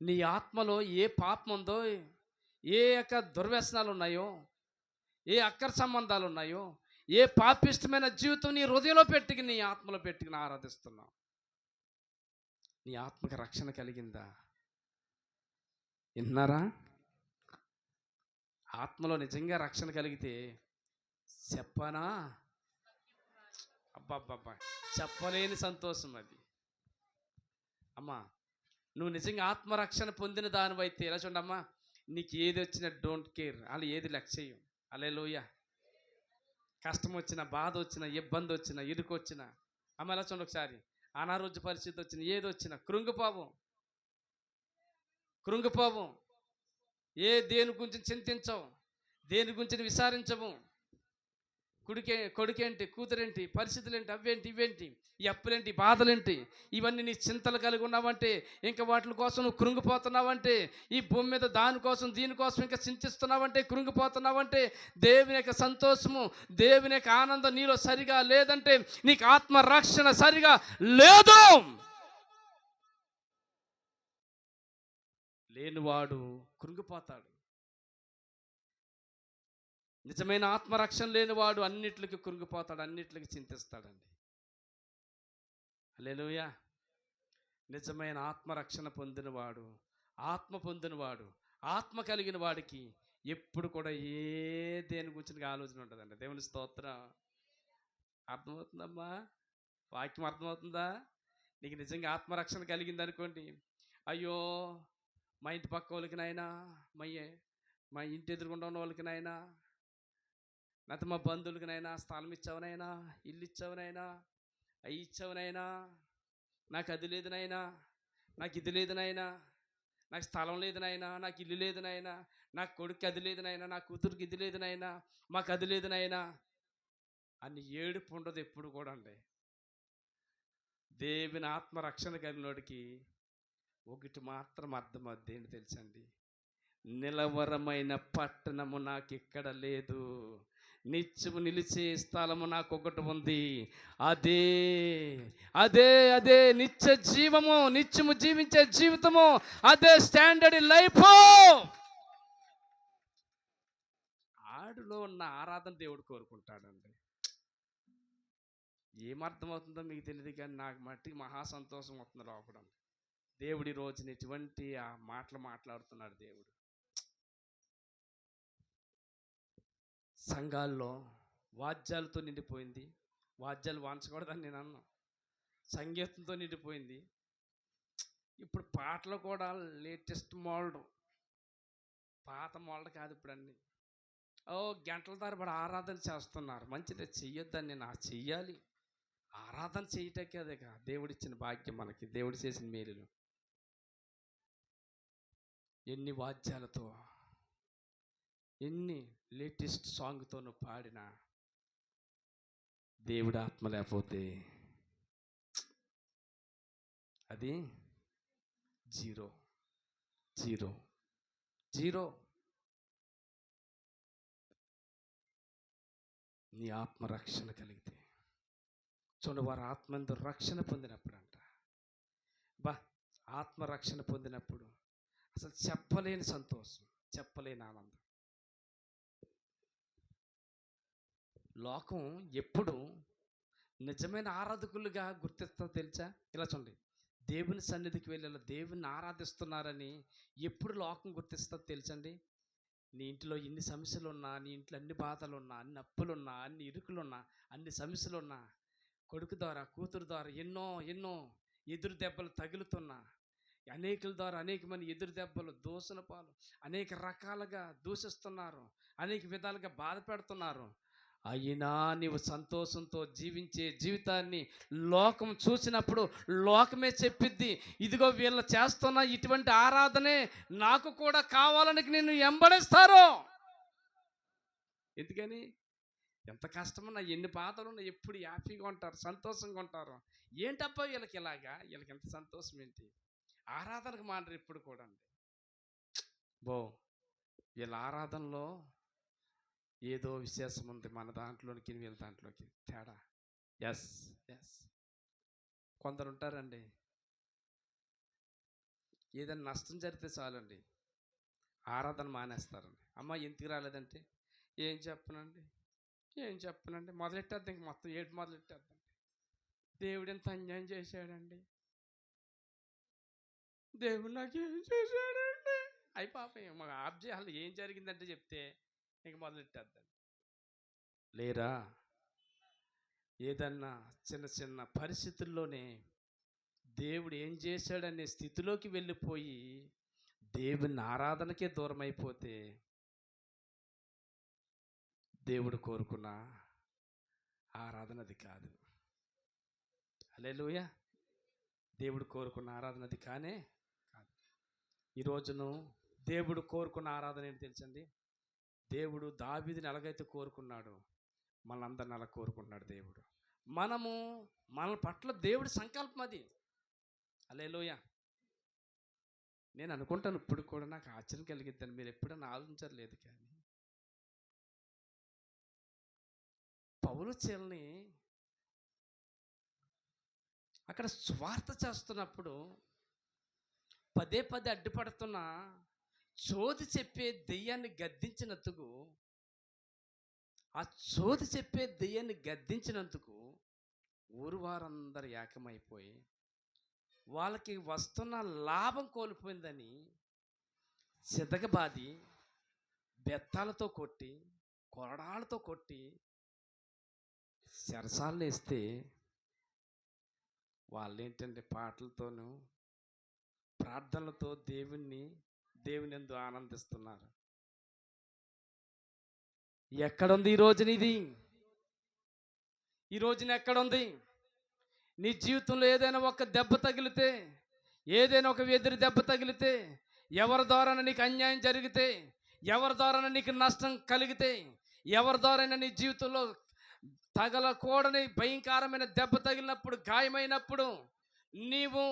నీ ఆత్మలో ఏ పాపం ఉందో, ఏ యొక్క దుర్వ్యసనాలు ఉన్నాయో, ఏ అక్కర సంబంధాలు ఉన్నాయో, ఏ పాపిష్టమైన జీవితం నీ హృదయంలో పెట్టుకుని, నీ ఆత్మలో పెట్టుకుని ఆరాధిస్తున్నావు. నీ ఆత్మకి రక్షణ కలిగిందా? విన్నారా? ఆత్మలో నిజంగా రక్షణ కలిగితే చెప్పనా, అబ్బాబ్బా, చెప్పలేని సంతోషం అది. అమ్మా, నువ్వు నిజంగా ఆత్మరక్షణ పొందిన దానివైతే ఎలా చూడమ్మా, నీకు ఏది వచ్చినా డోంట్ కేర్, వాళ్ళు ఏది లెక్క చేయం. హల్లెలూయా. కష్టం వచ్చినా, బాధ వచ్చినా, ఇబ్బంది వచ్చినా, ఇరుకు వచ్చినా, అమ్మ ఎలా చూడండి ఒకసారి, అనారోగ్య పరిస్థితి వచ్చినా, ఏది వచ్చినా కృంగిపోవం. దేని గురించి చింతించవు, దేని గురించి విచారించవు. కొడుకేంటి, కూతురేంటి, పరిస్థితులేంటి, అవేంటి, ఇవేంటి, ఈ అప్పులేంటి, బాధలేంటి, ఇవన్నీ నీ చింతలు కలిగి ఉన్నావంటే, ఇంకా వాటి కోసం నువ్వు కృంగిపోతున్నావంటే, ఈ భూమి మీద దానికోసం దీనికోసం ఇంకా చింతిస్తున్నావంటే, కృంగిపోతున్నావంటే, దేవుని యొక్క సంతోషము, దేవుని యొక్క ఆనందం నీలో సరిగా లేదంటే, నీకు ఆత్మరక్షణ సరిగా లేదు. లేనివాడు కృంగిపోతాడు. నిజమైన ఆత్మరక్షణ లేనివాడు అన్నిట్లకి కృంగిపోతాడు, అన్నిట్లకి చింతిస్తాడండి. హల్లెలూయా. నిజమైన ఆత్మరక్షణ పొందినవాడు, ఆత్మ పొందినవాడు, ఆత్మ కలిగిన వాడికి ఎప్పుడు కూడా దేని గురించి ఆలోచన ఉంటుందండి. దేవుని స్తోత్రం. అర్థమవుతుందమ్మా? వాక్యం అర్థమవుతుందా? నీకు నిజంగా ఆత్మరక్షణ కలిగింది అనుకోండి, అయ్యో మా ఇంటి పక్క వాళ్ళకి నాయనా, మా ఇంటి ఎదురుగుండా ఉన్న వాళ్ళకి నాయనా, లేకపోతే మా బంధువులకినైనా స్థలం ఇచ్చావునైనా, ఇల్లు ఇచ్చావునైనా, అవి ఇచ్చావునైనా, నాకు అది లేదు నాయనా, నాకు ఇది లేదు నాయనా, నాకు స్థలం లేదు నాయనా, నాకు ఇల్లు లేదు నాయనా, నాకు కొడుకు అది లేదు నాయనా, నా కూతురికి ఇది లేదు నాయనా, మాకు అది లేదు నాయనా అని ఏడుపు ఉండదు ఎప్పుడు కూడా అండి. దేవుని ఆత్మరక్షణ కలిగినోడికి ఒకటి మాత్రం అర్థమవుద్ది, ఏంటి తెలుసండి? నిలవరమైన పట్టణము నాకు ఇక్కడ లేదు, నిత్యము నిలిచే స్థలము నాకు ఒకటి ఉంది, అదే అదే అదే నిత్య జీవము, నిత్యము జీవించే జీవితము, అదే స్టాండర్డ్ లైఫ్. ఆడులో ఉన్న ఆరాధన దేవుడు కోరుకుంటాడండి. ఏమర్థమవుతుందో మీకు తెలియదు కానీ నాకు మట్టికి మహా సంతోషం వస్తుంది లోపల. దేవుడి రోజున ఎటువంటి ఆ మాటలు మాట్లాడుతున్నాడు దేవుడు. సంఘాల్లో వాద్యాలతో నిండిపోయింది. వాద్యాలు వాంచకూడదని నేను అన్నా. సంగీతంతో నిండిపోయింది. ఇప్పుడు పాటలు కూడా లేటెస్ట్ మోల్డ్, పాత మోల్డ్ కాదు ఇప్పుడు అన్నీ. గంటల తరబడి ఆరాధన చేస్తున్నారు. మంచిదే, చెయ్యొద్దని నేను చెయ్యాలి. ఆరాధన చేయటకే అదే దేవుడిచ్చిన భాగ్యం మనకి, దేవుడు చేసిన మేలులు. ఎన్ని వాద్యాలతో, ఎన్ని లేటెస్ట్ సాంగ్తో నువ్వు పాడినా దేవుడు ఆత్మ లేకపోతే అది జీరో జీరో జీరో. నీ ఆత్మ రక్షణ కలిగితే చూడండి, వారు ఆత్మందు రక్షణ పొందినప్పుడు అంట, ఆత్మరక్షణ పొందినప్పుడు అసలు చెప్పలేని సంతోషం, చెప్పలేని ఆనందం. లోకం ఎప్పుడు నిజమైన ఆరాధకులుగా గుర్తిస్తుందో తెలుసా? ఇలా చూడండి, దేవుని సన్నిధికి వెళ్ళి దేవుని ఆరాధిస్తున్నారని ఎప్పుడు లోకం గుర్తిస్తుందో తెలుసండి? నీ ఇంట్లో ఎన్ని సమస్యలు ఉన్నా, నీ ఇంట్లో అన్ని బాధలు ఉన్నా, అన్ని అప్పులున్నా, అన్ని ఇరుకులున్నా, అన్ని సమస్యలున్నా, కొడుకు ద్వారా కూతురు ద్వారా ఎన్నో ఎన్నో ఎదురు దెబ్బలు తగులుతున్నా, అనేకుల ద్వారా అనేక మంది ఎదురు దెబ్బలు, దూషణ పాలు, అనేక రకాలుగా దూషిస్తున్నారు, అనేక విధాలుగా బాధ పెడుతున్నారు. అయినా నీవు సంతోషంతో జీవించే జీవితాన్ని లోకం చూసినప్పుడు లోకమే చెప్పిద్ది, ఇదిగో వీళ్ళు చేస్తున్న ఇటువంటి ఆరాధనే నాకు కూడా కావాలని నిన్ను వెంబడిస్తారు. ఎందుకని? ఎంత కష్టమన్నా, ఎన్ని బాధలున్నా ఎప్పుడు హ్యాపీగా ఉంటారు, సంతోషంగా ఉంటారు. ఏంటబ్బా వీళ్ళకి ఇలాగా, వీళ్ళకి ఎంత సంతోషం ఏంటి? ఆరాధనకు మానరు ఎప్పుడు కూడా అండి. వీళ్ళ ఆరాధనలో ఏదో విశేషం ఉంది, మన దాంట్లోనికి వీళ్ళ దాంట్లోకి తేడా. ఎస్ ఎస్ కొందరు ఉంటారండి, ఏదైనా నష్టం జరిగితే చాలండి ఆరాధన మానేస్తారండి. అమ్మ ఎందుకు రాలేదంటే ఏం చెప్పనండి, ఏం చెప్పనండి, మొదలెట్టేద్దాం, ఇంక మొత్తం ఏడు మొదలెట్టేద్దాం. దేవుడు ఎంత అన్యాయం చేశాడండి, దేవుడు నాకు ఏం చేశాడండి, అయి పాపం మాకు ఆఫ్ చేయాలి, ఏం జరిగిందంటే చెప్తే ఇంక మొదలెట్టేద్దాం. లేరా, ఏదన్నా చిన్న చిన్న పరిస్థితుల్లోనే దేవుడు ఏం చేశాడనే స్థితిలోకి వెళ్ళిపోయి దేవుని ఆరాధనకే దూరం అయిపోతే దేవుడు కోరుకున్న ఆరాధన అది కాదు. హల్లెలూయా. దేవుడు కోరుకున్న ఆరాధన అది కానే కాదు. ఈరోజును దేవుడు కోరుకున్న ఆరాధన ఏంటి తెలుసండి? దేవుడు దావీదుని ఎలాగైతే కోరుకున్నాడో మనందరిని అలా కోరుకుంటున్నాడు దేవుడు. మన పట్ల దేవుడి సంకల్పం అది. హల్లెలూయా. నేను అనుకుంటాను ఇప్పుడు కూడా, నాకు ఆశ్చర్యం కలిగిద్దని, మీరు ఎప్పుడైనా ఆలోచించలేదు కానీ పౌలు చీలని అక్కడ స్వార్థ చేస్తున్నప్పుడు పదే పదే అడ్డుపడుతున్న చోది చెప్పే దెయ్యాన్ని గద్దించినందుకు, ఆ చోది చెప్పే దెయ్యాన్ని గద్దించినందుకు ఊరు వారందరూ ఏకమైపోయి వాళ్ళకి వస్తున్న లాభం కోల్పోయిందని సిదగబాది బెత్తాలతో కొట్టి, కొరడాలతో కొట్టి, చెరసాలు వేస్తే వాళ్ళేంటంటే పాటలతోనూ ప్రార్థనలతో దేవుని యందు ఆనందిస్తున్నారు. ఎక్కడుంది ఈ రోజున ఇది? ఈ రోజున ఎక్కడుంది? నీ జీవితంలో ఏదైనా ఒక దెబ్బ తగిలితే, ఏదైనా ఒక ఎదురు దెబ్బ తగిలితే, ఎవరి ద్వారా నీకు అన్యాయం జరిగితే, ఎవరి ద్వారా నీకు నష్టం కలిగితే, ఎవరి ద్వారా నీ జీవితంలో తగలకూడని భయంకరమైన దెబ్బ తగిలినప్పుడు, గాయమైనప్పుడు నీవు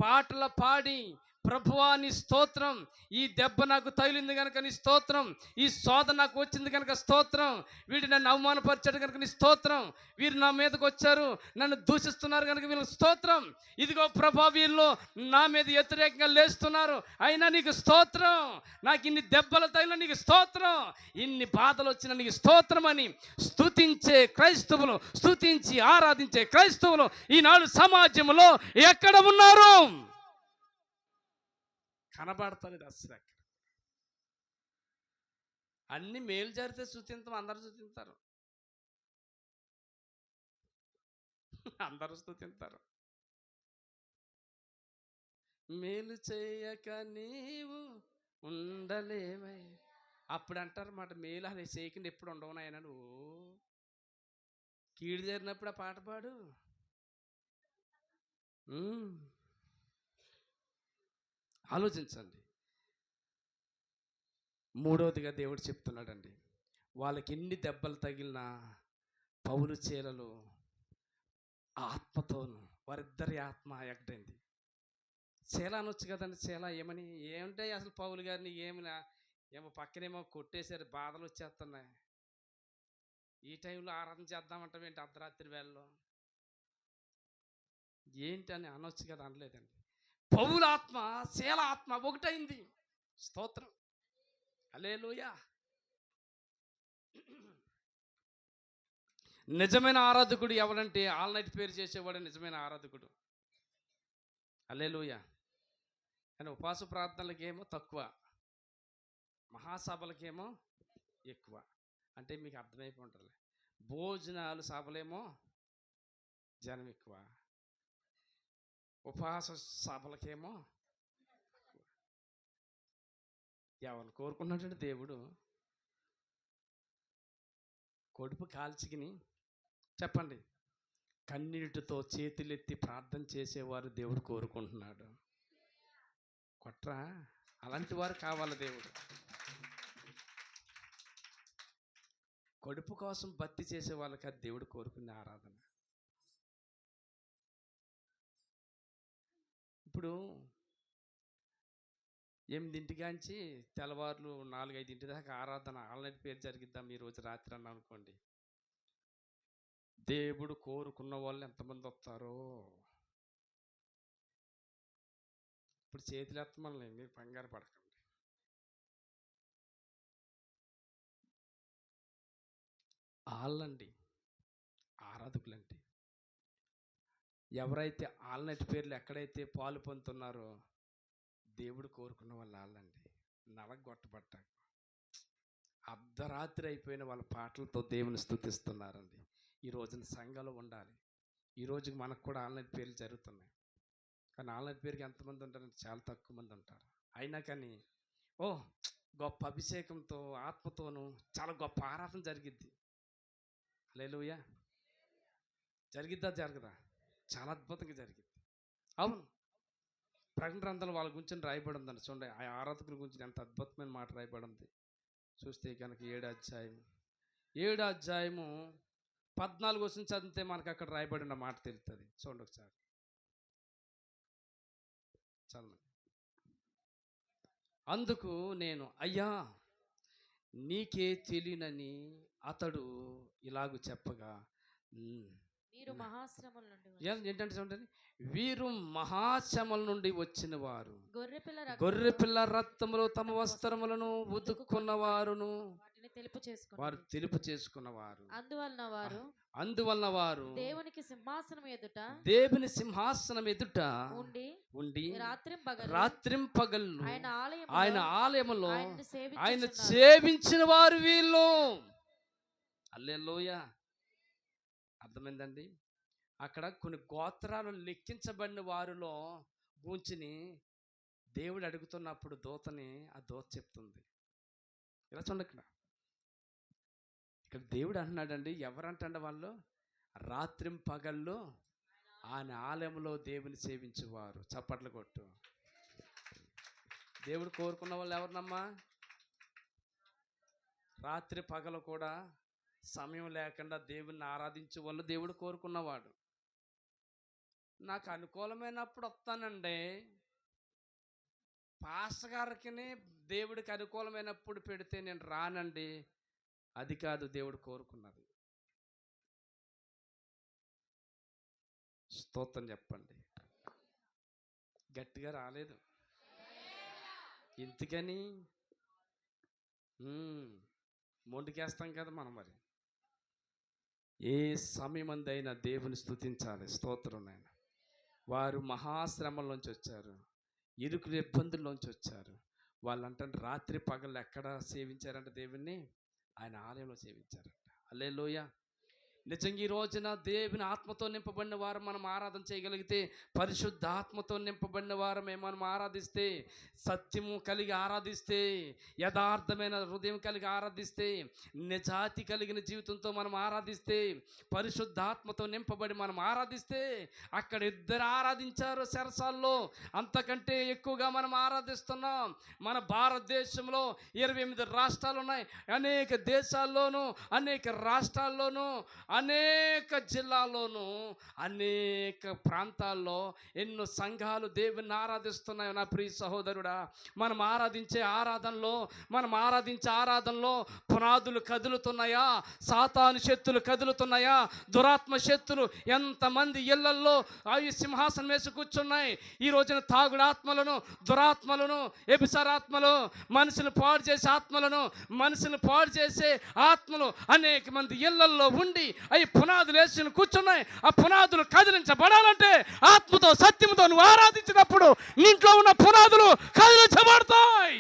పాటలు పాడి, ప్రభువా నీ స్తోత్రం, ఈ దెబ్బ నాకు తగిలింది కనుక నీ స్తోత్రం, ఈ శోధ నాకు వచ్చింది కనుక స్తోత్రం, వీడు నన్ను అవమానపరిచాడు కనుక నీ స్తోత్రం, వీరు నా మీదకి వచ్చారు నన్ను దూషిస్తున్నారు కనుక వీళ్ళకి స్తోత్రం, ఇదిగో ప్రభా వీళ్ళు నా మీద వ్యతిరేకంగా లేస్తున్నారు అయినా నీకు స్తోత్రం, నాకు ఇన్ని దెబ్బలు తగిలిన నీకు స్తోత్రం, ఇన్ని బాధలు వచ్చిన నీకు స్తోత్రం అని స్తుతించే క్రైస్తవులు, స్తుతించి ఆరాధించే క్రైస్తవులు ఈనాడు సమాజంలో ఎక్కడ ఉన్నారు? కనబడతలేదు అసలు. అక్కడ అన్ని మేలు జరిగితే స్తుతింతం, అందరూ స్తుతింతారు, అందరూ స్తుతింతారు. మేలు చేయక నీవు ఉండలేవై, అప్పుడు అంటారు మాట, మేలు అలా చేయకుండా ఎప్పుడు ఉండవునాయన నువ్వు, కీడు జరిగినప్పుడు ఆ పాట పాడు. ఆలోచించండి. మూడవదిగా దేవుడు చెప్తున్నాడండి, వాళ్ళకి ఎన్ని దెబ్బలు తగిలినా పౌలు చీలలు ఆత్మతోను, వారిద్దరి ఆత్మ ఎక్కడైంది. చీల అనొచ్చు కదండి, చీల ఏమని ఏముంటాయి అసలు పౌలు గారిని ఏమో పక్కనేమో కొట్టేశారు, బాధలు వచ్చేస్తున్నాయి, ఈ టైంలో ఆరాధన చేద్దామంటాం ఏంటి అర్ధరాత్రి వేళలో ఏంటి అని అనొచ్చు కదా, అనలేదండి. పౌలు ఆత్మ చీల ఆత్మ ఒకటైంది. స్తోత్రం, హల్లెలూయా. నిజమైన ఆరాధకుడు ఎవరంటే ఆల్ నైట్ పేరు చేసేవాడు నిజమైన ఆరాధకుడు. హల్లెలూయా. కానీ ఉపవాస ప్రార్థనలకేమో తక్కువ, మహాసభలకేమో ఎక్కువ. అంటే మీకు అర్థమైపోయి ఉంటుంది. భోజనాలు సభలేమో జనం ఎక్కువ, ఉపవాస సభలకేమో ఎవరిని కోరుకున్నాడంటే దేవుడు కడుపు కాల్చికిని చెప్పండి, కన్నీటితో చేతులెత్తి ప్రార్థన చేసేవారు దేవుడు కోరుకుంటున్నాడు. కొట్రా, అలాంటి వారు కావాలి దేవుడు. కడుపు కోసం భక్తి చేసే వాళ్ళకి అది దేవుడు కోరుకునే ఆరాధన. ఇప్పుడు 8 తెల్లవారులు 4-5 దాకా ఆరాధన ఆల్రెడీ పేరు జరిగిద్దాం ఈరోజు రాత్రి అన్న అనుకోండి, దేవుడు కోరుకున్న వాళ్ళు ఎంతమంది వస్తారో. ఇప్పుడు చేతులు ఎత్తమని మీరు కంగారు పడకండి. వాళ్ళండి ఆరాధకులండి, ఎవరైతే ఆల్నటి పేర్లు ఎక్కడైతే పాలు పొందుతున్నారో దేవుడు కోరుకున్న వాళ్ళు వాళ్ళండి. నలగొట్టబట్టాక అర్ధరాత్రి అయిపోయిన వాళ్ళ పాటలతో దేవుని స్తుతిస్తున్నారండి. ఈ రోజున సంఘంలో ఉండాలి. ఈ రోజుకి మనకు కూడా ఆన్లైన్ పేర్లు జరుగుతున్నాయి, కానీ ఆన్లైన్ పేరుకి ఎంతమంది ఉంటారంటే చాలా తక్కువ మంది ఉంటారు. అయినా కానీ గొప్ప అభిషేకంతో ఆత్మతోనూ చాలా గొప్ప ఆరాధన జరిగిద్ది. హల్లెలూయా. జరిగిద్దా జరగదా? చాలా అద్భుతంగా జరిగింది. అవును, ప్రకటన గ్రంథంలో వాళ్ళ గురించి రాయబడి ఉందండి. చూడండి, ఆ ఆరాధకుల గురించి ఎంత అద్భుతమైన మాట రాయబడి ఉంది. చూస్తే కనుక 7 అధ్యాయము 14 వచ్చిన చదివితే మనకు అక్కడ రాయబడిన మాట తెలుస్తుంది. చూడండి ఒకసారి చదవండి. అందుకు నేను, అయ్యా నీకే తెలియనని అతడు ఇలాగ చెప్పగా, ఏంటంటే చూడండి, వీరు మహాశ్రమల నుండి వచ్చిన వారు, గొర్రెపిల్ల రక్తములో తమ వస్త్రములను ఉతుక్కున్న వారును వారు తెలుపు చేసుకున్నవారు, అందువలన వారు దేవుని సింహాసనం ఎదుట ఉండి రాత్రింపగళ్ళు ఆయన ఆలయములో ఆయన సేవించిన వారు వీళ్ళు. హల్లెలూయా. అర్థమైందండి? అక్కడ కొన్ని గోత్రాలు లెక్కించబడిన వారిలో గూంచిని దేవుడు అడుగుతున్నప్పుడు దూతని ఆ దూత చెప్తుంది, ఇలా చూడండి, ఇక్కడ ఇక్కడ దేవుడు అంటున్నాడండి, ఎవరంటండి వాళ్ళు? రాత్రి పగల్లో ఆయన ఆలయంలో దేవుని సేవించేవారు. చప్పట్లు కొట్టు. దేవుడు కోరుకున్న వాళ్ళు ఎవరినమ్మా? రాత్రి పగలు కూడా సమయం లేకుండా దేవుణ్ణి ఆరాధించే వాళ్ళు దేవుడు కోరుకున్నవాడు. నాకు అనుకూలమైనప్పుడు వస్తానండి, పాస్టర్ గారికి దేవుడికి అనుకూలమైనప్పుడు పెడితే నేను రానండి. అది కాదు దేవుడు కోరుకున్నది. స్తోత్రం చెప్పండి. గట్టిగా రాలేదు ఎందుకని? మొండికేస్తాం కదా మనం. మరి ఏ సమయమందైనా దేవుని స్తుతించాలి. స్తోత్రం నాయన. వారు మహాశ్రమంలోంచి వచ్చారు, ఇరుకుల ఇబ్బందుల్లోంచి వచ్చారు. వాళ్ళంటే రాత్రి పగలు ఎక్కడ సేవించారంట దేవుణ్ణి? ఆయన ఆలయంలో సేవించారంట. హల్లెలూయా. నిజంగా ఈ రోజున దేవుని ఆత్మతో నింపబడిన వారు మనం ఆరాధన చేయగలిగితే, పరిశుద్ధ ఆత్మతో నింపబడిన వారమే మనం ఆరాధిస్తే, సత్యము కలిగి ఆరాధిస్తే, యథార్థమైన హృదయం కలిగి ఆరాధిస్తే, నిజాతి కలిగిన జీవితంతో మనం ఆరాధిస్తే, పరిశుద్ధ ఆత్మతో నింపబడి మనం ఆరాధిస్తే, అక్కడ ఇద్దరు ఆరాధించారు చెరసాల్లో, అంతకంటే ఎక్కువగా మనం ఆరాధిస్తున్నాం. మన భారతదేశంలో 28 రాష్ట్రాలు ఉన్నాయి. అనేక దేశాల్లోనూ, అనేక రాష్ట్రాల్లోనూ, అనేక జిల్లాల్లోనూ, అనేక ప్రాంతాల్లో ఎన్నో సంఘాలు దేవుని ఆరాధిస్తున్నాయి. నా ప్రియ సహోదరుడా, మనం ఆరాధించే ఆరాధనలో పునాదులు కదులుతున్నాయా? సాతాను శక్తులు కదులుతున్నాయా? దురాత్మ శక్తులు ఎంతమంది ఇళ్లల్లో అవి సింహాసనం వేసి కూర్చున్నాయి. ఈ రోజున తాగుడాత్మలను, దురాత్మలను, వ్యభిచారాత్మలు, మనుషులు పాడు చేసే ఆత్మలను, మనుషులు పాడు చేసే ఆత్మలు అనేక మంది ఇళ్లల్లో ఉండి అవి పునాదులు వేసుకుని కూర్చున్నాయి. ఆ పునాదులు కదిలించబడాలంటే ఆత్మతో సత్యంతో నువ్వు ఆరాధించినప్పుడు నీంట్లో ఉన్న పునాదులు కదిలించబడతాయి.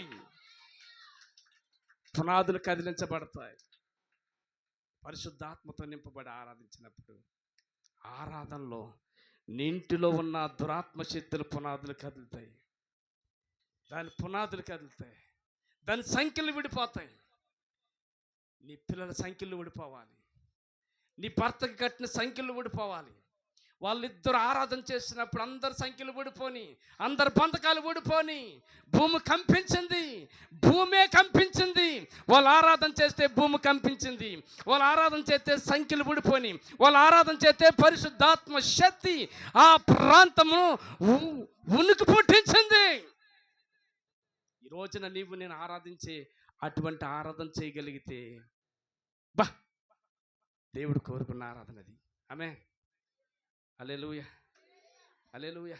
పునాదులు కదిలించబడతాయి. పరిశుద్ధాత్మతో నింపబడి ఆరాధించినప్పుడు ఆరాధనలో నీంటిలో ఉన్న దురాత్మ శక్తుల పునాదులు కదులుతాయి. దాని పునాదులు కదులుతాయి. దాని సంఖ్యలు విడిపోతాయి. నీ పిల్లల సంఖ్యలు విడిపోవాలి. నీ భర్తకి కట్టిన సంఖ్యలు ఊడిపోవాలి. వాళ్ళిద్దరు ఆరాధన చేసినప్పుడు అందరి సంఖ్యలు ఊడిపోని, అందరి బంధకాలు ఊడిపోని, భూమి కంపించింది. భూమే కంపించింది. వాళ్ళు ఆరాధన చేస్తే భూమి కంపించింది. వాళ్ళు ఆరాధన చేస్తే సంఖ్యలు ఊడిపోని, వాళ్ళు ఆరాధన చేస్తే పరిశుద్ధాత్మ శక్తి ఆ ప్రాంతమును ఉనికి పుట్టించింది. ఈ రోజున నీవు నేను ఆరాధించే అటువంటి ఆరాధన చేయగలిగితే దేవుడు కోరుకున్న ఆరాధన అది. ఆమేన్. హల్లెలూయా, హల్లెలూయా.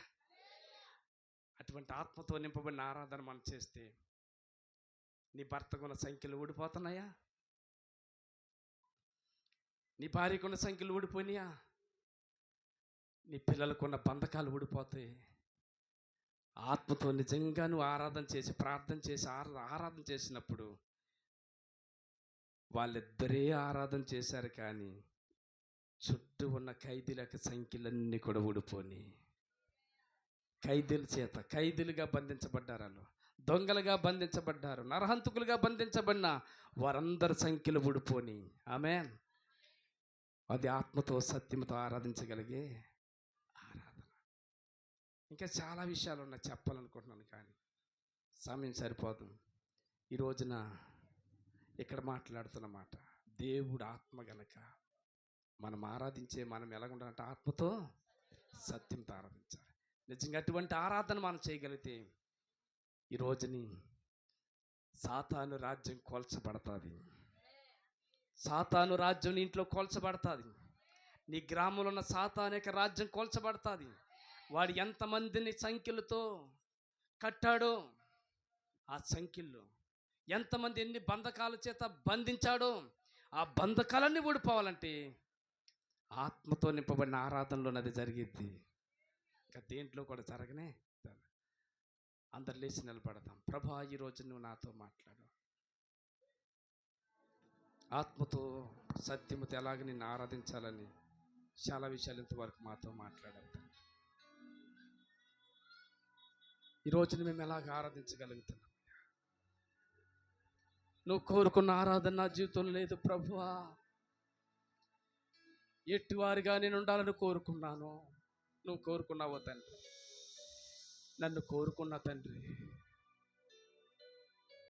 అటువంటి ఆత్మతో నింపబడిన ఆరాధన మనం చేస్తే నీ భర్తకున్న సంఖ్యలు ఊడిపోతున్నాయా? నీ భార్యకున్న సంఖ్యలు ఊడిపోయినాయా? నీ పిల్లలకున్న బంధకాలు ఊడిపోతాయి. ఆత్మతో నిజంగా నువ్వు ఆరాధన చేసి, ప్రార్థన చేసి ఆరాధన చేసినప్పుడు వాళ్ళిద్దరే ఆరాధన చేశారు, కానీ చుట్టూ ఉన్న ఖైదీల సంఖ్యలన్నీ కూడా ఊడిపోని, ఖైదీల చేత ఖైదీలుగా బంధించబడ్డారు, వాళ్ళు దొంగలుగా బంధించబడ్డారు, నరహంతకులుగా బంధించబడిన వారందరి సంఖ్యలు ఊడిపోని. ఆమేన్. అది ఆత్మతో సత్యంతో ఆరాధించగలిగే ఆరాధన. ఇంకా చాలా విషయాలు ఉన్నాయి చెప్పాలనుకుంటున్నాను, కానీ సమయం సరిపోదు. ఈ రోజున ఇక్కడ మాట్లాడుతున్న మాట, దేవుడు ఆత్మ గనక మనం ఎలా ఉండాలంటే ఆత్మతో సత్యంతో ఆరాధించాలి. నిజంగా అటువంటి ఆరాధన మనం చేయగలిగితే ఈ రోజుని సాతాను రాజ్యం కోల్చబడుతుంది. సాతాను రాజ్యం నీ ఇంట్లో కోల్చబడుతుంది. నీ గ్రామంలో ఉన్న సాతాను యొక్క రాజ్యం కోల్చబడుతుంది. వాడు ఎంతమందిని సంఖ్యలతో కట్టాడో, ఆ సంఖ్యల్లో ఎంతమంది ఎన్ని బంధకాల చేత బంధించాడో, ఆ బంధకాలన్నీ ఊడిపోవాలంటే ఆత్మతో నింపబడిన ఆరాధనలో అది జరిగిద్ది. ఇంకా దేంట్లో కూడా జరగనే. అందరు లేచి నిలబడతాం. ప్రభా, ఈరోజు నువ్వు నాతో మాట్లాడు. ఆత్మతో సత్యముతో ఎలాగ నిన్ను ఆరాధించాలని చాలా విషయాలు ఇంతవరకు మాతో మాట్లాడారు. ఈరోజు మేము ఎలాగ ఆరాధించగలుగుతున్నాం? నువ్వు కోరుకున్న ఆరాధన నా జీవితంలో లేదు ప్రభువా. ఎట్టివారిగా నేను ఉండాలని కోరుకున్నాను, నువ్వు కోరుకున్నావు తండ్రి. నన్ను కోరుకున్న తండ్రి